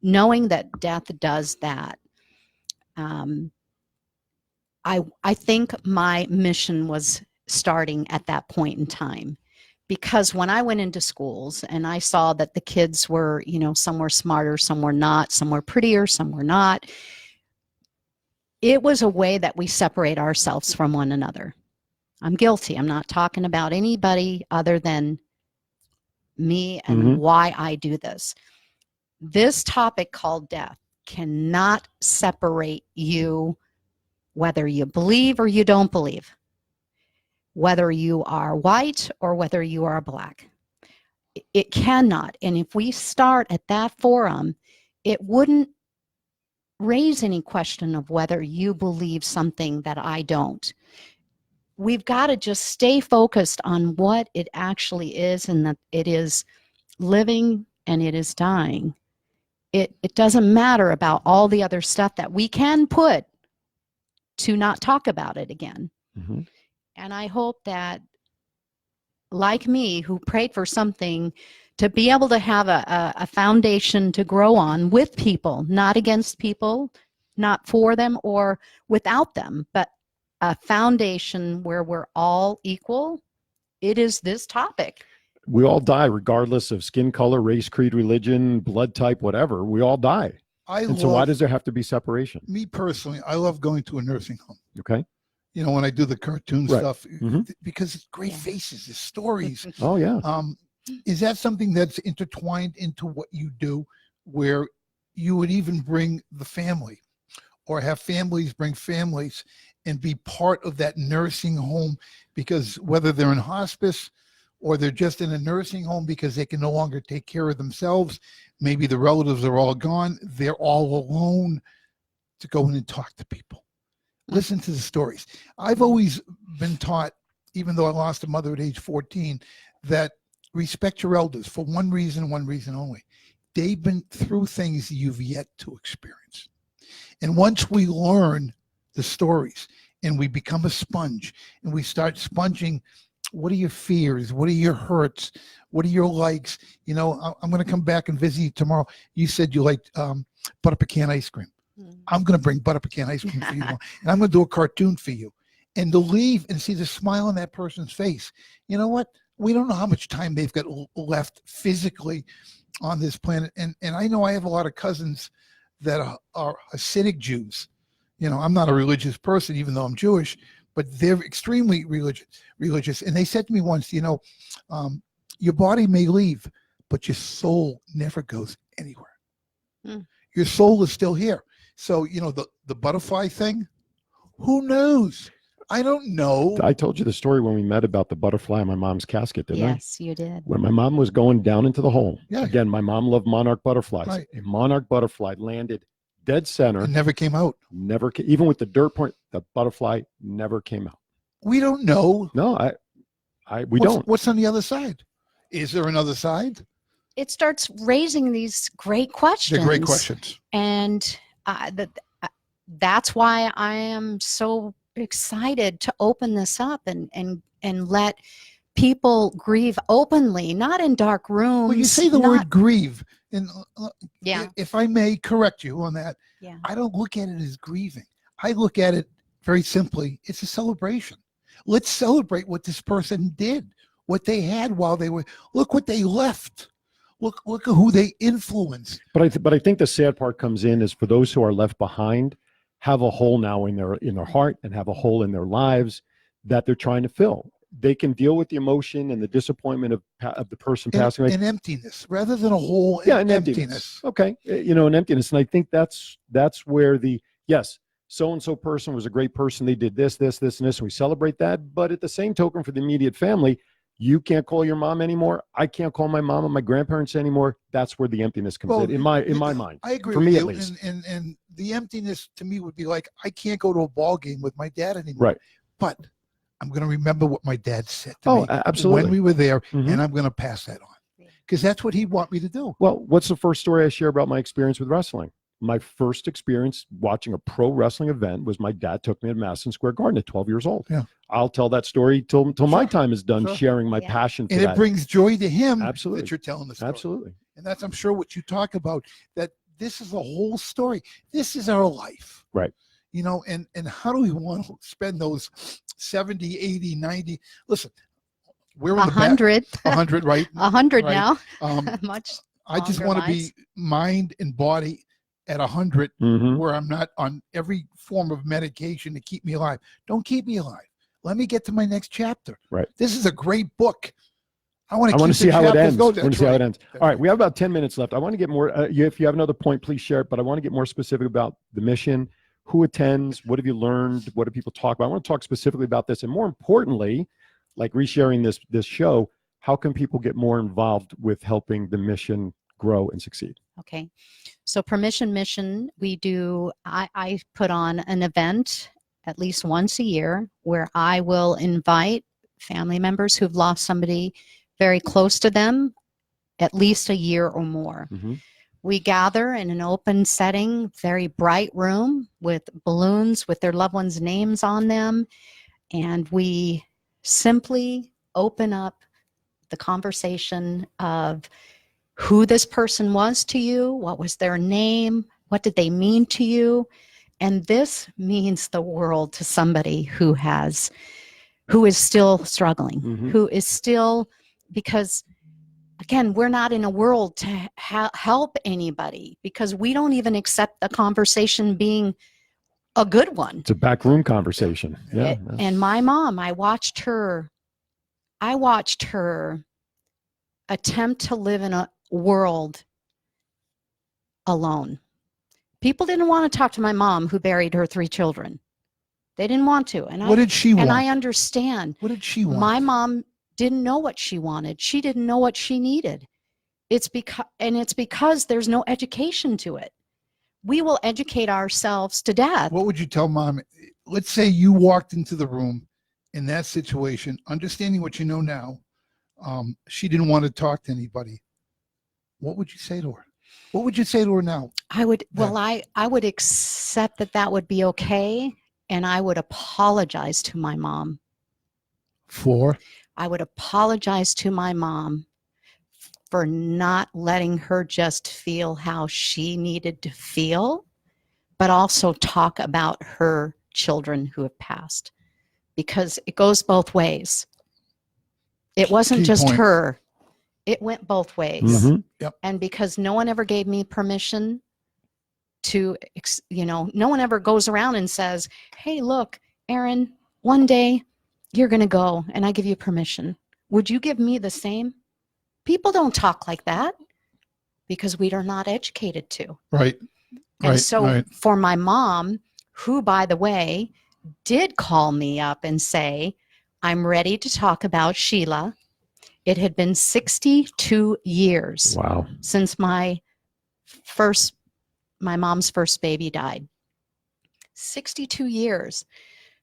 knowing that death does that, I think my mission was starting at that point in time, because when I went into schools and I saw that the kids were, some were smarter, some were not, some were prettier, some were not, it was a way that we separate ourselves from one another. I'm guilty. I'm not talking about anybody other than me and why I do this. This topic called death cannot separate you, whether you believe or you don't believe, whether you are white or whether you are black. It cannot. And if we start at that forum, it wouldn't raise any question of whether you believe something that I don't. We've got to just stay focused on what it actually is, and that it is living and it is dying. It doesn't matter about all the other stuff that we can put to not talk about it again. Mhm. And I hope that, like me, who prayed for something, to be able to have a foundation to grow on with people, not against people, not for them or without them, but a foundation where we're all equal. It is this topic. We all die regardless of skin color, race, creed, religion, blood type, whatever. We all die. So why does there have to be separation? Me personally, I love going to a nursing home. Okay. You know, when I do the cartoon Right. stuff, Mhm. because it's great faces, it's stories. Oh, yeah. Is that something that's intertwined into what you do, where you would even bring the family or have families bring families and be part of that nursing home? Because whether they're in hospice or they're just in a nursing home because they can no longer take care of themselves, maybe the relatives are all gone, they're all alone, to go in and talk to people. Listen to the stories. I've always been taught, even though I lost a mother at age 14, that respect your elders for one reason only. They've been through things you've yet to experience. And once we learn the stories and we become a sponge and we start sponging, what are your fears? What are your hurts? What are your likes? You know, I'm going to come back and visit you tomorrow. You said you liked butter pecan ice cream. I'm going to bring butter pecan ice cream for you tomorrow, and I'm going to do a cartoon for you. And to leave and see the smile on that person's face. You know what? We don't know how much time they've got left physically on this planet. And I know I have a lot of cousins that are Hasidic Jews. You know, I'm not a religious person, even though I'm Jewish, but they're extremely religious. And they said to me once, you know, your body may leave, but your soul never goes anywhere. Your soul is still here. So, you know, the butterfly thing, who knows? I don't know. I told you the story when we met about the butterfly in my mom's casket, didn't I? Yes, you did. When my mom was going down into the hole, Yeah. again, my mom loved monarch butterflies. Right. A monarch butterfly landed dead center. It never came out. Even with the dirt point, the butterfly never came out. We don't know. No, we don't. What's on the other side? Is there another side? It starts raising these great questions. They're great questions. And that's why I am so excited to open this up and let people grieve openly, not in dark rooms. Well, you say the word grieve, and yeah, if I may correct you on that, yeah. I don't look at it as grieving. I look at it very simply. It's a celebration. Let's celebrate what this person did, what they had while they were. Look what they left. Look at who they influenced. But I think the sad part comes in is for those who are left behind, have a hole now in their heart and have a hole in their lives that they're trying to fill. They can deal with the emotion and the disappointment of the person passing away. An emptiness rather than a hole. Yeah, an emptiness. Okay, you know, an emptiness, and I think that's where yes, so and so person was a great person. They did this, and this, and we celebrate that. But at the same token, for the immediate family, you can't call your mom anymore. I can't call my mom and my grandparents anymore. That's where the emptiness comes in my mind. I agree for with me you. At least. And the emptiness to me would be like, I can't go to a ball game with my dad anymore. Right. But I'm going to remember what my dad said to me absolutely. when we were there, Mhm. and I'm going to pass that on because that's what he'd want me to do. Well, what's the first story I share about my experience with wrestling? My first experience watching a pro wrestling event was my dad took me to Madison Square Garden at 12 years old. Yeah. I'll tell that story till my time is done, Sure. sharing my passion for And that. it brings joy to him Absolutely. that you're telling the story. Absolutely. And that's, I'm sure, what you talk about, that this is a whole story. This is our life. Right. You know, and how do we want to spend those 70, 80, 90? Listen, we're in 100. 100, right? 100 Right. now. Much. I just longer want to lives. be mind and body at 100, Mhm. where I'm not on every form of medication to keep me alive. Don't keep me alive. Let me get to my next chapter. Right. This is a great book. I want to see how it ends. I want to see how it That's ends. right. All right, we have about 10 minutes left. I want to get more. If you have another point, please share it. But I want to get more specific about the mission. Who attends? What have you learned? What do people talk about? I want to talk specifically about this, and more importantly, like resharing this show. How can people get more involved with helping the mission grow and succeed? Okay. So Permission Mission, I put on an event at least once a year where I will invite family members who've lost somebody very close to them at least a year or more. Mm-hmm. We gather in an open setting, very bright room with balloons with their loved ones' names on them. And we simply open up the conversation of who this person was to you, what was their name, what did they mean to you. And this means the world to somebody who is still struggling, Mm-hmm. who is still, because again, we're not in a world to help anybody, because we don't even accept the conversation being a good one. It's a backroom conversation. Yeah. And my mom, I watched her attempt to live in a world alone. People didn't want to talk to my mom, who buried her 3 children. They didn't want to. And What did she want? And I understand. What did she want? My mom didn't know what she wanted. She didn't know what she needed. It's because there's no education to it. We will educate ourselves to death. What would you tell mom? Let's say you walked into the room in that situation, understanding what you know now. She didn't want to talk to anybody. What would you say to her? What would you say to her now? I would accept that would be okay. And I would apologize to my mom. I would apologize to my mom for not letting her just feel how she needed to feel, but also talk about her children who have passed, because it goes both ways. It wasn't just her. It went both ways. Mm-hmm. Yep. And because no one ever gave me permission to, no one ever goes around and says, hey, look, Aaron, one day you're going to go and I give you permission. Would you give me the same? People don't talk like that because we are not educated to. Right. And so for my mom, who, by the way, did call me up and say, I'm ready to talk about Sheila. It had been 62 years since my mom's first baby died. 62 years.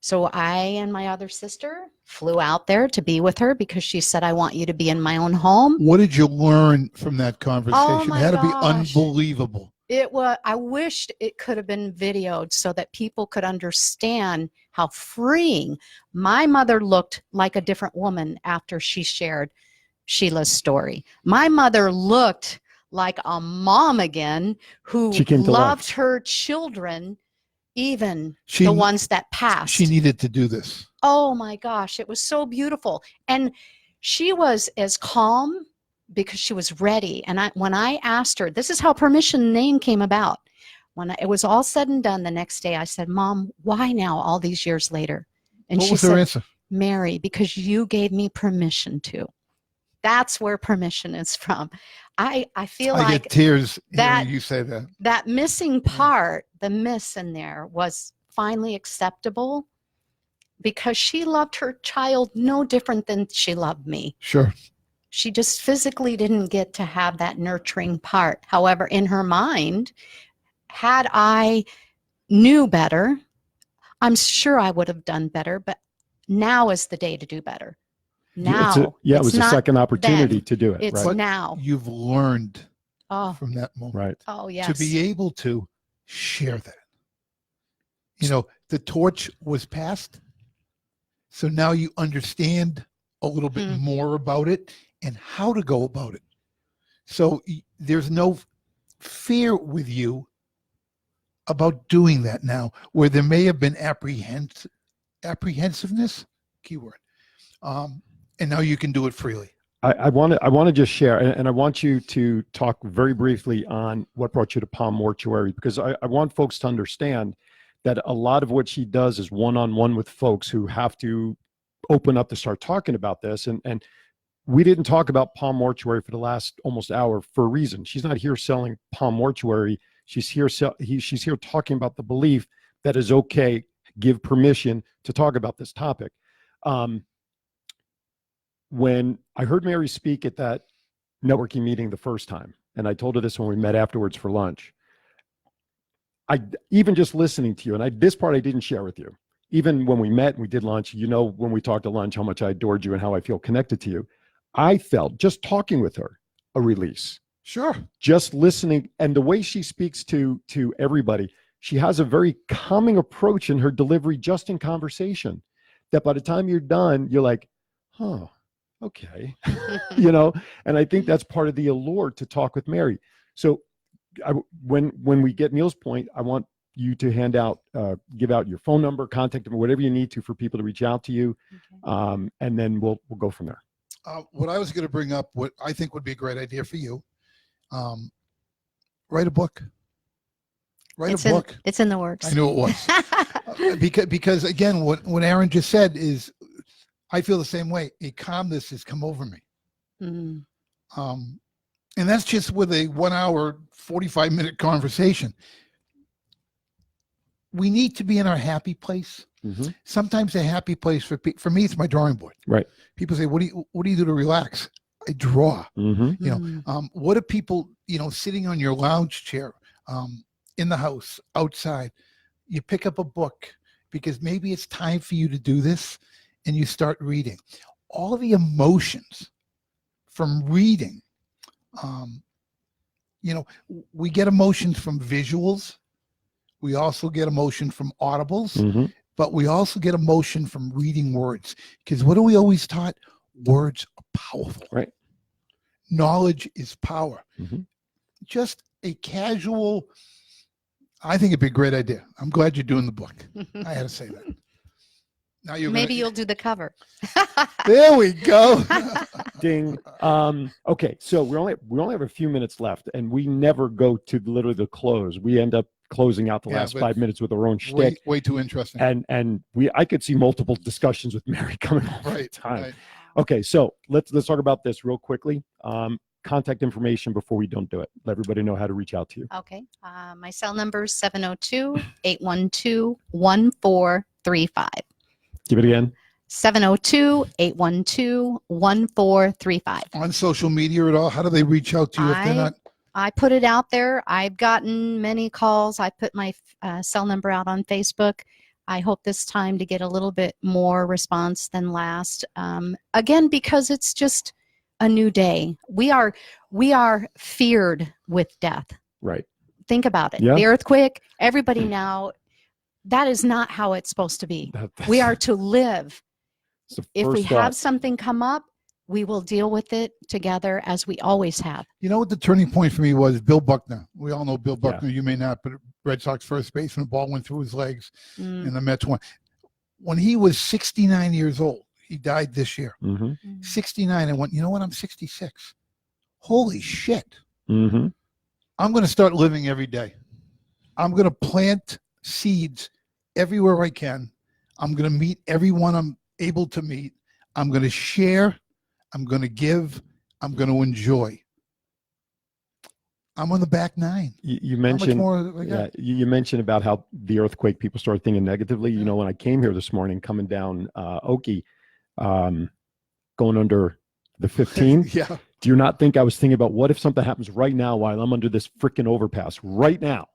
So I and my other sister flew out there to be with her because she said, I want you to be in my own home. What did you learn from that conversation? Oh my it had to be gosh. unbelievable. I wished it could have been videoed so that people could understand how freeing. My mother looked like a different woman after she shared Sheila's story. My mother looked like a mom again who loved her children, even the ones that passed. She needed to do this. Oh my gosh, it was so beautiful. And she was as calm because she was ready. And when I asked her, this is how permission name came about. When it was all said and done the next day, I said, Mom, why now all these years later? And what was her answer? Mary, because you gave me permission to. That's where permission is from. I feel like I get tears hearing you say that. That missing part, the miss in there, was finally acceptable because she loved her child no different than she loved me. Sure. She just physically didn't get to have that nurturing part. However, in her mind, had I knew better, I'm sure I would have done better, but now is the day to do better. Now. It was a second opportunity to do it. It's right? now. You've learned from that moment. Right. Oh, yes. To be able to share that. The torch was passed. So now you understand a little bit more about it and how to go about it. So there's no fear with you about doing that now, where there may have been apprehensiveness, keyword, and now you can do it freely. I want to just share, and I want you to talk very briefly on what brought you to Palm Mortuary, because I want folks to understand that a lot of what she does is one-on-one with folks who have to open up to start talking about this. And we didn't talk about Palm Mortuary for the last almost hour for a reason. She's not here selling Palm Mortuary. She's here talking about the belief that is okay, give permission to talk about this topic. When I heard Mary speak at that networking meeting the first time, and I told her this when we met afterwards for lunch, even just listening to you, and this part I didn't share with you. Even when we met and we did lunch, when we talked at lunch, how much I adored you and how I feel connected to you. I felt, just talking with her, a release. Sure. Just listening, and the way she speaks to everybody, she has a very calming approach in her delivery, just in conversation, that by the time you're done, you're like, oh, okay. You know, and I think that's part of the allure to talk with Mary. So when we get Neil's point, I want you to give out your phone number, contact them, whatever you need to for people to reach out to you. Okay. And then we'll go from there. What I was going to bring up, what I think would be a great idea for you, write a book. Write a book. It's in the works. I knew it was. because again, what Aaron just said is, I feel the same way. A calmness has come over me. Mm. And that's just with a 1 hour, 45-minute conversation. We need to be in our happy place. Mm-hmm. Sometimes a happy place for me, it's my drawing board. Right. People say, what do you do to relax? I draw. Mm-hmm. You know, what are people, sitting on your lounge chair, in the house, outside, you pick up a book because maybe it's time for you to do this, and you start reading. All the emotions from reading, we get emotions from visuals. We also get emotion from audibles, Mm-hmm. but we also get emotion from reading words. Because what are we always taught? Words are powerful. Right. Knowledge is power. Mm-hmm. Just a casual, I think it'd be a great idea. I'm glad you're doing the book. I had to say that. Now Maybe you'll do the cover. There we go. Ding. Okay, so we only have a few minutes left, and we never go to literally the close. We end up closing out the last 5 minutes with our own shtick. Way too interesting. And I could see multiple discussions with Mary coming all the time. Right. Okay, so let's talk about this real quickly. Contact information before we don't do it. Let everybody know how to reach out to you. Okay. My cell number is 702-812-1435. Give it again. 702-812-1435. On social media at all? How do they reach out to you if they're not? I put it out there. I've gotten many calls. I put my cell number out on Facebook. I hope this time to get a little bit more response than last. Again, because it's just a new day. We are feared with death. Right. Think about it. Yeah. The earthquake, everybody now, that is not how it's supposed to be. We are to live. If we have something come up, we will deal with it together as we always have. You know what the turning point for me was? Bill Buckner. We all know Bill Buckner. Yeah. You may not, but Red Sox first baseman, the ball went through his legs, and the Mets won. When he was 69 years old, he died this year. Mm-hmm. 69, and went, you know what? I'm 66. Holy shit. Mm-hmm. I'm going to start living every day. I'm going to plant seeds everywhere I can. I'm going to meet everyone I'm able to meet. I'm going to share. I'm going to give. I'm going to enjoy. I'm on the back nine. You mentioned, you mentioned about how the earthquake, people start thinking negatively. You know, when I came here this morning, coming down Okie, going under the 15. Yeah. Do you not think I was thinking about what if something happens right now while I'm under this freaking overpass right now?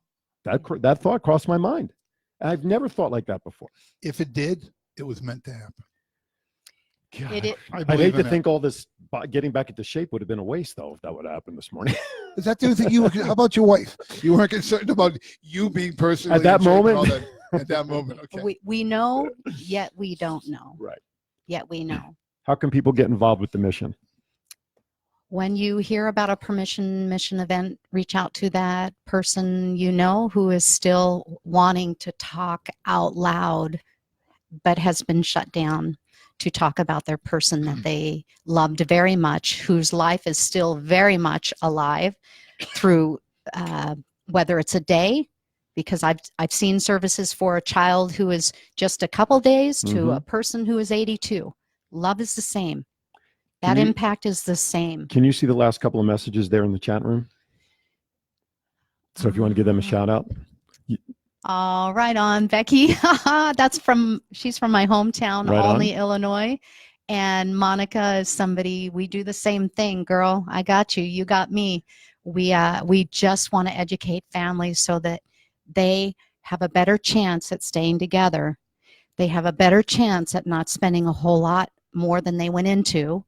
That thought crossed my mind. I've never thought like that before. If it did, it was meant to happen. God, I'd hate to think all this getting back into shape would have been a waste, though, if that would have happened this morning. Is that the only thing you were? How about your wife? You weren't concerned about you being personally at that moment. At that moment, okay. We know, yet we don't know. Right. Yet we know. How can people get involved with the mission? When you hear about a mission event, reach out to that person you know who is still wanting to talk out loud, but has been shut down to talk about their person that they loved very much, whose life is still very much alive through whether it's a day, because I've seen services for a child who is just a couple days to a person who is 82. Love is the same. That impact is the same. Can you see the last couple of messages there in the chat room? So if you want to give them a shout out. All right on, Becky. She's from my hometown, Right Olney, Illinois. And Monica is somebody, we do the same thing. Girl, I got you. You got me. We just want to educate families so that they have a better chance at staying together. They have a better chance at not spending a whole lot more than they went into.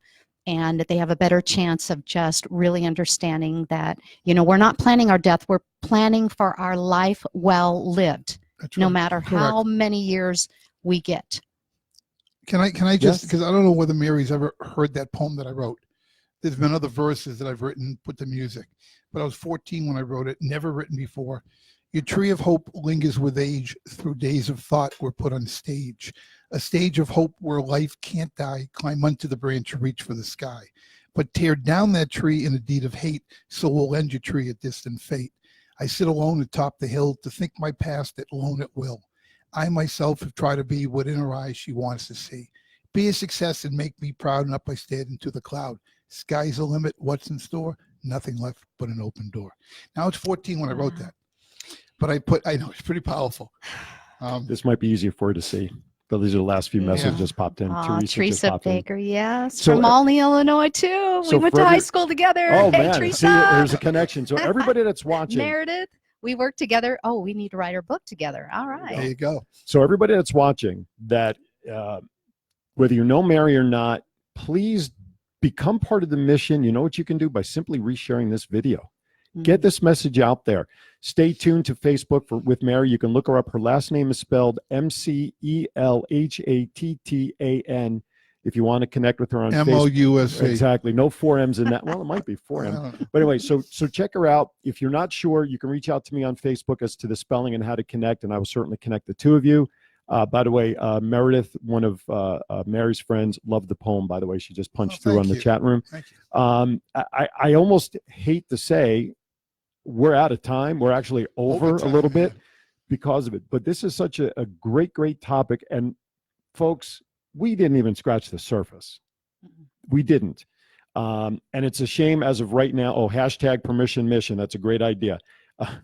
and they have a better chance of just really understanding that, we're not planning our death, we're planning for our life well lived, That's no right. matter how many years we get. Can I just, Yes. because I don't know whether Mary's ever heard that poem that I wrote. There's been other verses that I've written, put to music, but I was 14 when I wrote it, never written before. Your tree of hope lingers with age through days of thought were put on stage. A stage of hope where life can't die, climb onto the branch, reach for the sky. But tear down that tree in a deed of hate, so will end your tree a distant fate. I sit alone atop the hill to think my past at lone at will. I myself have tried to be what in her eyes she wants to see. Be a success and make me proud, and up I stared into the cloud. Sky's the limit, what's in store? Nothing left but an open door. Now it's 14 when I wrote that. But I know, it's pretty powerful. This might be easier for you to see. But these are the last few messages Yeah. just popped in. just Teresa popped in. Baker, yes, So, from Olney, Illinois, too. so We went for to high every- school together. Oh, Hey, man. Teresa. See, there's a connection. So everybody that's watching. Meredith, we worked together. Oh, we need to write our book together. All right. There you go. So everybody that's watching, that whether you know Mary or not, please become part of the mission. You know what you can do by simply resharing this video. Get this message out there. Stay tuned to Facebook with Mary. You can look her up. Her last name is spelled Mcelhattan. If you want to connect with her on Facebook. MOUSA. Exactly. No 4 M's in that. Well, it might be 4 M's. But anyway, so check her out. If you're not sure, you can reach out to me on Facebook as to the spelling and how to connect, and I will certainly connect the two of you. By the way, Meredith, one of Mary's friends, loved the poem, by the way. She just punched through on the chat room. Thank you. I almost hate to say we're out of time. We're actually over a little bit because of it. But this is such a great, great topic. And folks, we didn't even scratch the surface. We didn't. And it's a shame as of right now. Oh, hashtag permission mission. That's a great idea.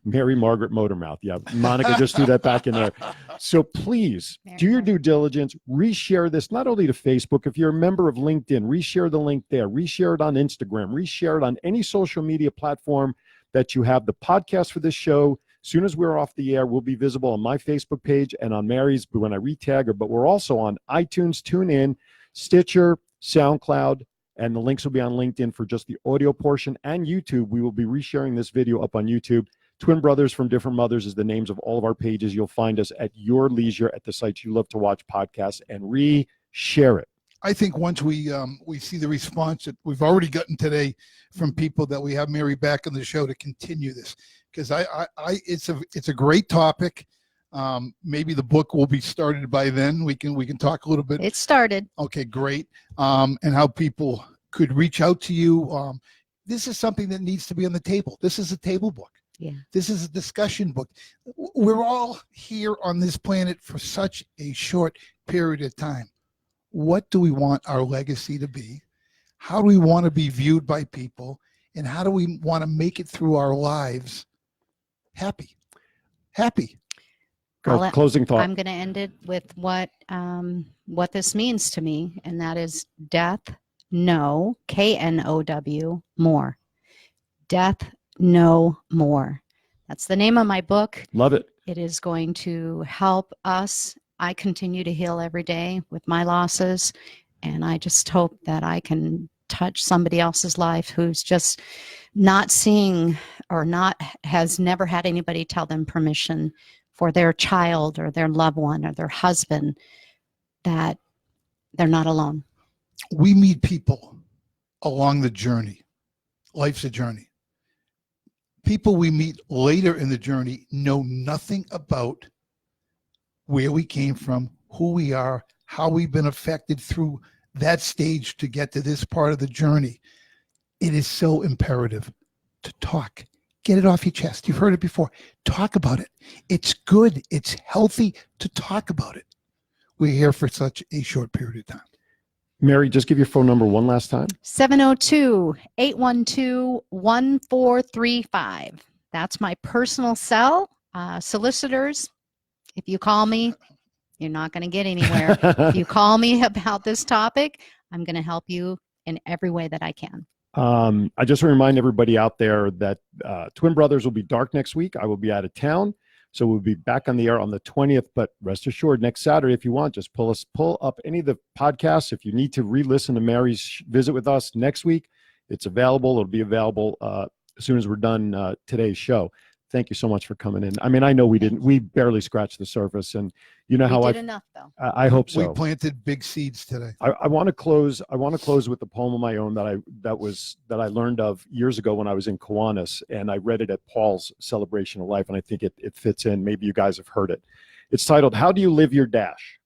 Mary Margaret Motormouth. Yeah, Monica just threw that back in there. So please do your due diligence. Reshare this not only to Facebook. If you're a member of LinkedIn, reshare the link there. Reshare it on Instagram. Reshare it on any social media platform that you have. The podcast for this show, as soon as we're off the air, will be visible on my Facebook page and on Mary's when I retag her. But we're also on iTunes, TuneIn, Stitcher, SoundCloud, and the links will be on LinkedIn for just the audio portion, and YouTube. We will be resharing this video up on YouTube. Twin Brothers from Different Mothers is the names of all of our pages. You'll find us at your leisure at the sites you love to watch podcasts, and reshare it. I think once we see the response that we've already gotten today from people, that we have Mary back on the show to continue this, because it's a great topic. Maybe the book will be started by then. We can talk a little bit. It started. Okay, great. And how people could reach out to you. This is something that needs to be on the table. This is a table book. Yeah. This is a discussion book. We're all here on this planet for such a short period of time. What do we want our legacy to be? How do we want to be viewed by people? And how do we want to make it through our lives happy? Closing thought. I'm going to end it with what this means to me, and that is death, no, KNOW, more. Death, no more. That's the name of my book. Love it. It is going to help us. I continue to heal every day with my losses, and I just hope that I can touch somebody else's life who's just not seeing or has never had anybody tell them permission for their child or their loved one or their husband, that they're not alone. We meet people along the journey. Life's a journey. People we meet later in the journey know nothing about where we came from, who we are, how we've been affected through that stage to get to this part of the journey. It is so imperative to talk. Get it off your chest. You've heard it before. Talk about it. It's good. It's healthy to talk about it. We're here for such a short period of time. Mary, just give your phone number one last time. 702-812-1435. That's my personal cell. Solicitors, if you call me, you're not going to get anywhere. If you call me about this topic, I'm going to help you in every way that I can. I just want to remind everybody out there that Twin Brothers will be dark next week. I will be out of town. So we'll be back on the air on the 20th, but rest assured, next Saturday, if you want, just pull up any of the podcasts. If you need to re-listen to Mary's visit with us next week, it's available. It'll be available as soon as we're done today's show. Thank you so much for coming in. I mean, I know we barely scratched the surface, and you know how We did enough, though. I hope so. We planted big seeds today. I want to close with a poem of my own that I learned of years ago when I was in Kiwanis, and I read it at Paul's Celebration of Life, and I think it fits in. Maybe you guys have heard it. It's titled, "How Do You Live Your Dash?"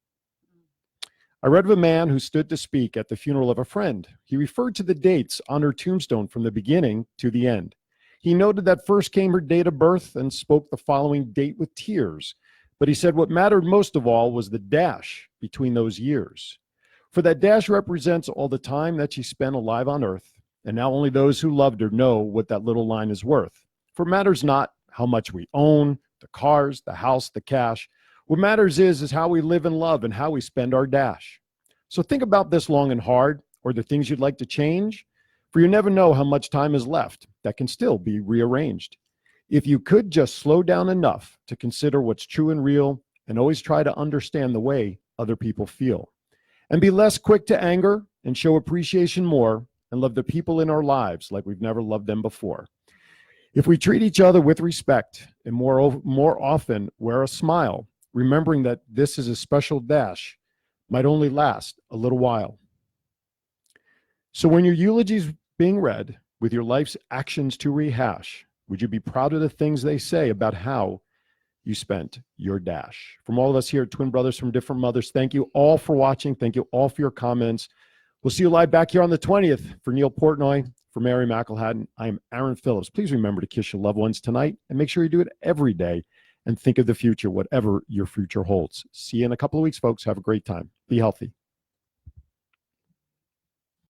I read of a man who stood to speak at the funeral of a friend. He referred to the dates on her tombstone from the beginning to the end. He noted that first came her date of birth and spoke the following date with tears. But he said what mattered most of all was the dash between those years. For that dash represents all the time that she spent alive on earth, and now only those who loved her know what that little line is worth. For it matters not how much we own, the cars, the house, the cash. What matters is how we live and love and how we spend our dash. So think about this long and hard, or the things you'd like to change, for you never know how much time is left that can still be rearranged. If you could just slow down enough to consider what's true and real, and always try to understand the way other people feel, and be less quick to anger and show appreciation more, and love the people in our lives like we've never loved them before. If we treat each other with respect and more often wear a smile, remembering that this is a special dash, might only last a little while. So when your eulogy's being read with your life's actions to rehash, would you be proud of the things they say about how you spent your dash? From all of us here at Twin Brothers from Different Mothers, thank you all for watching. Thank you all for your comments. We'll see you live back here on the 20th. For Neil Portnoy, for Mary McEllhattan, I'm Aaron Phillips. Please remember to kiss your loved ones tonight, and make sure you do it every day, and think of the future, whatever your future holds. See you in a couple of weeks, folks. Have a great time. Be healthy.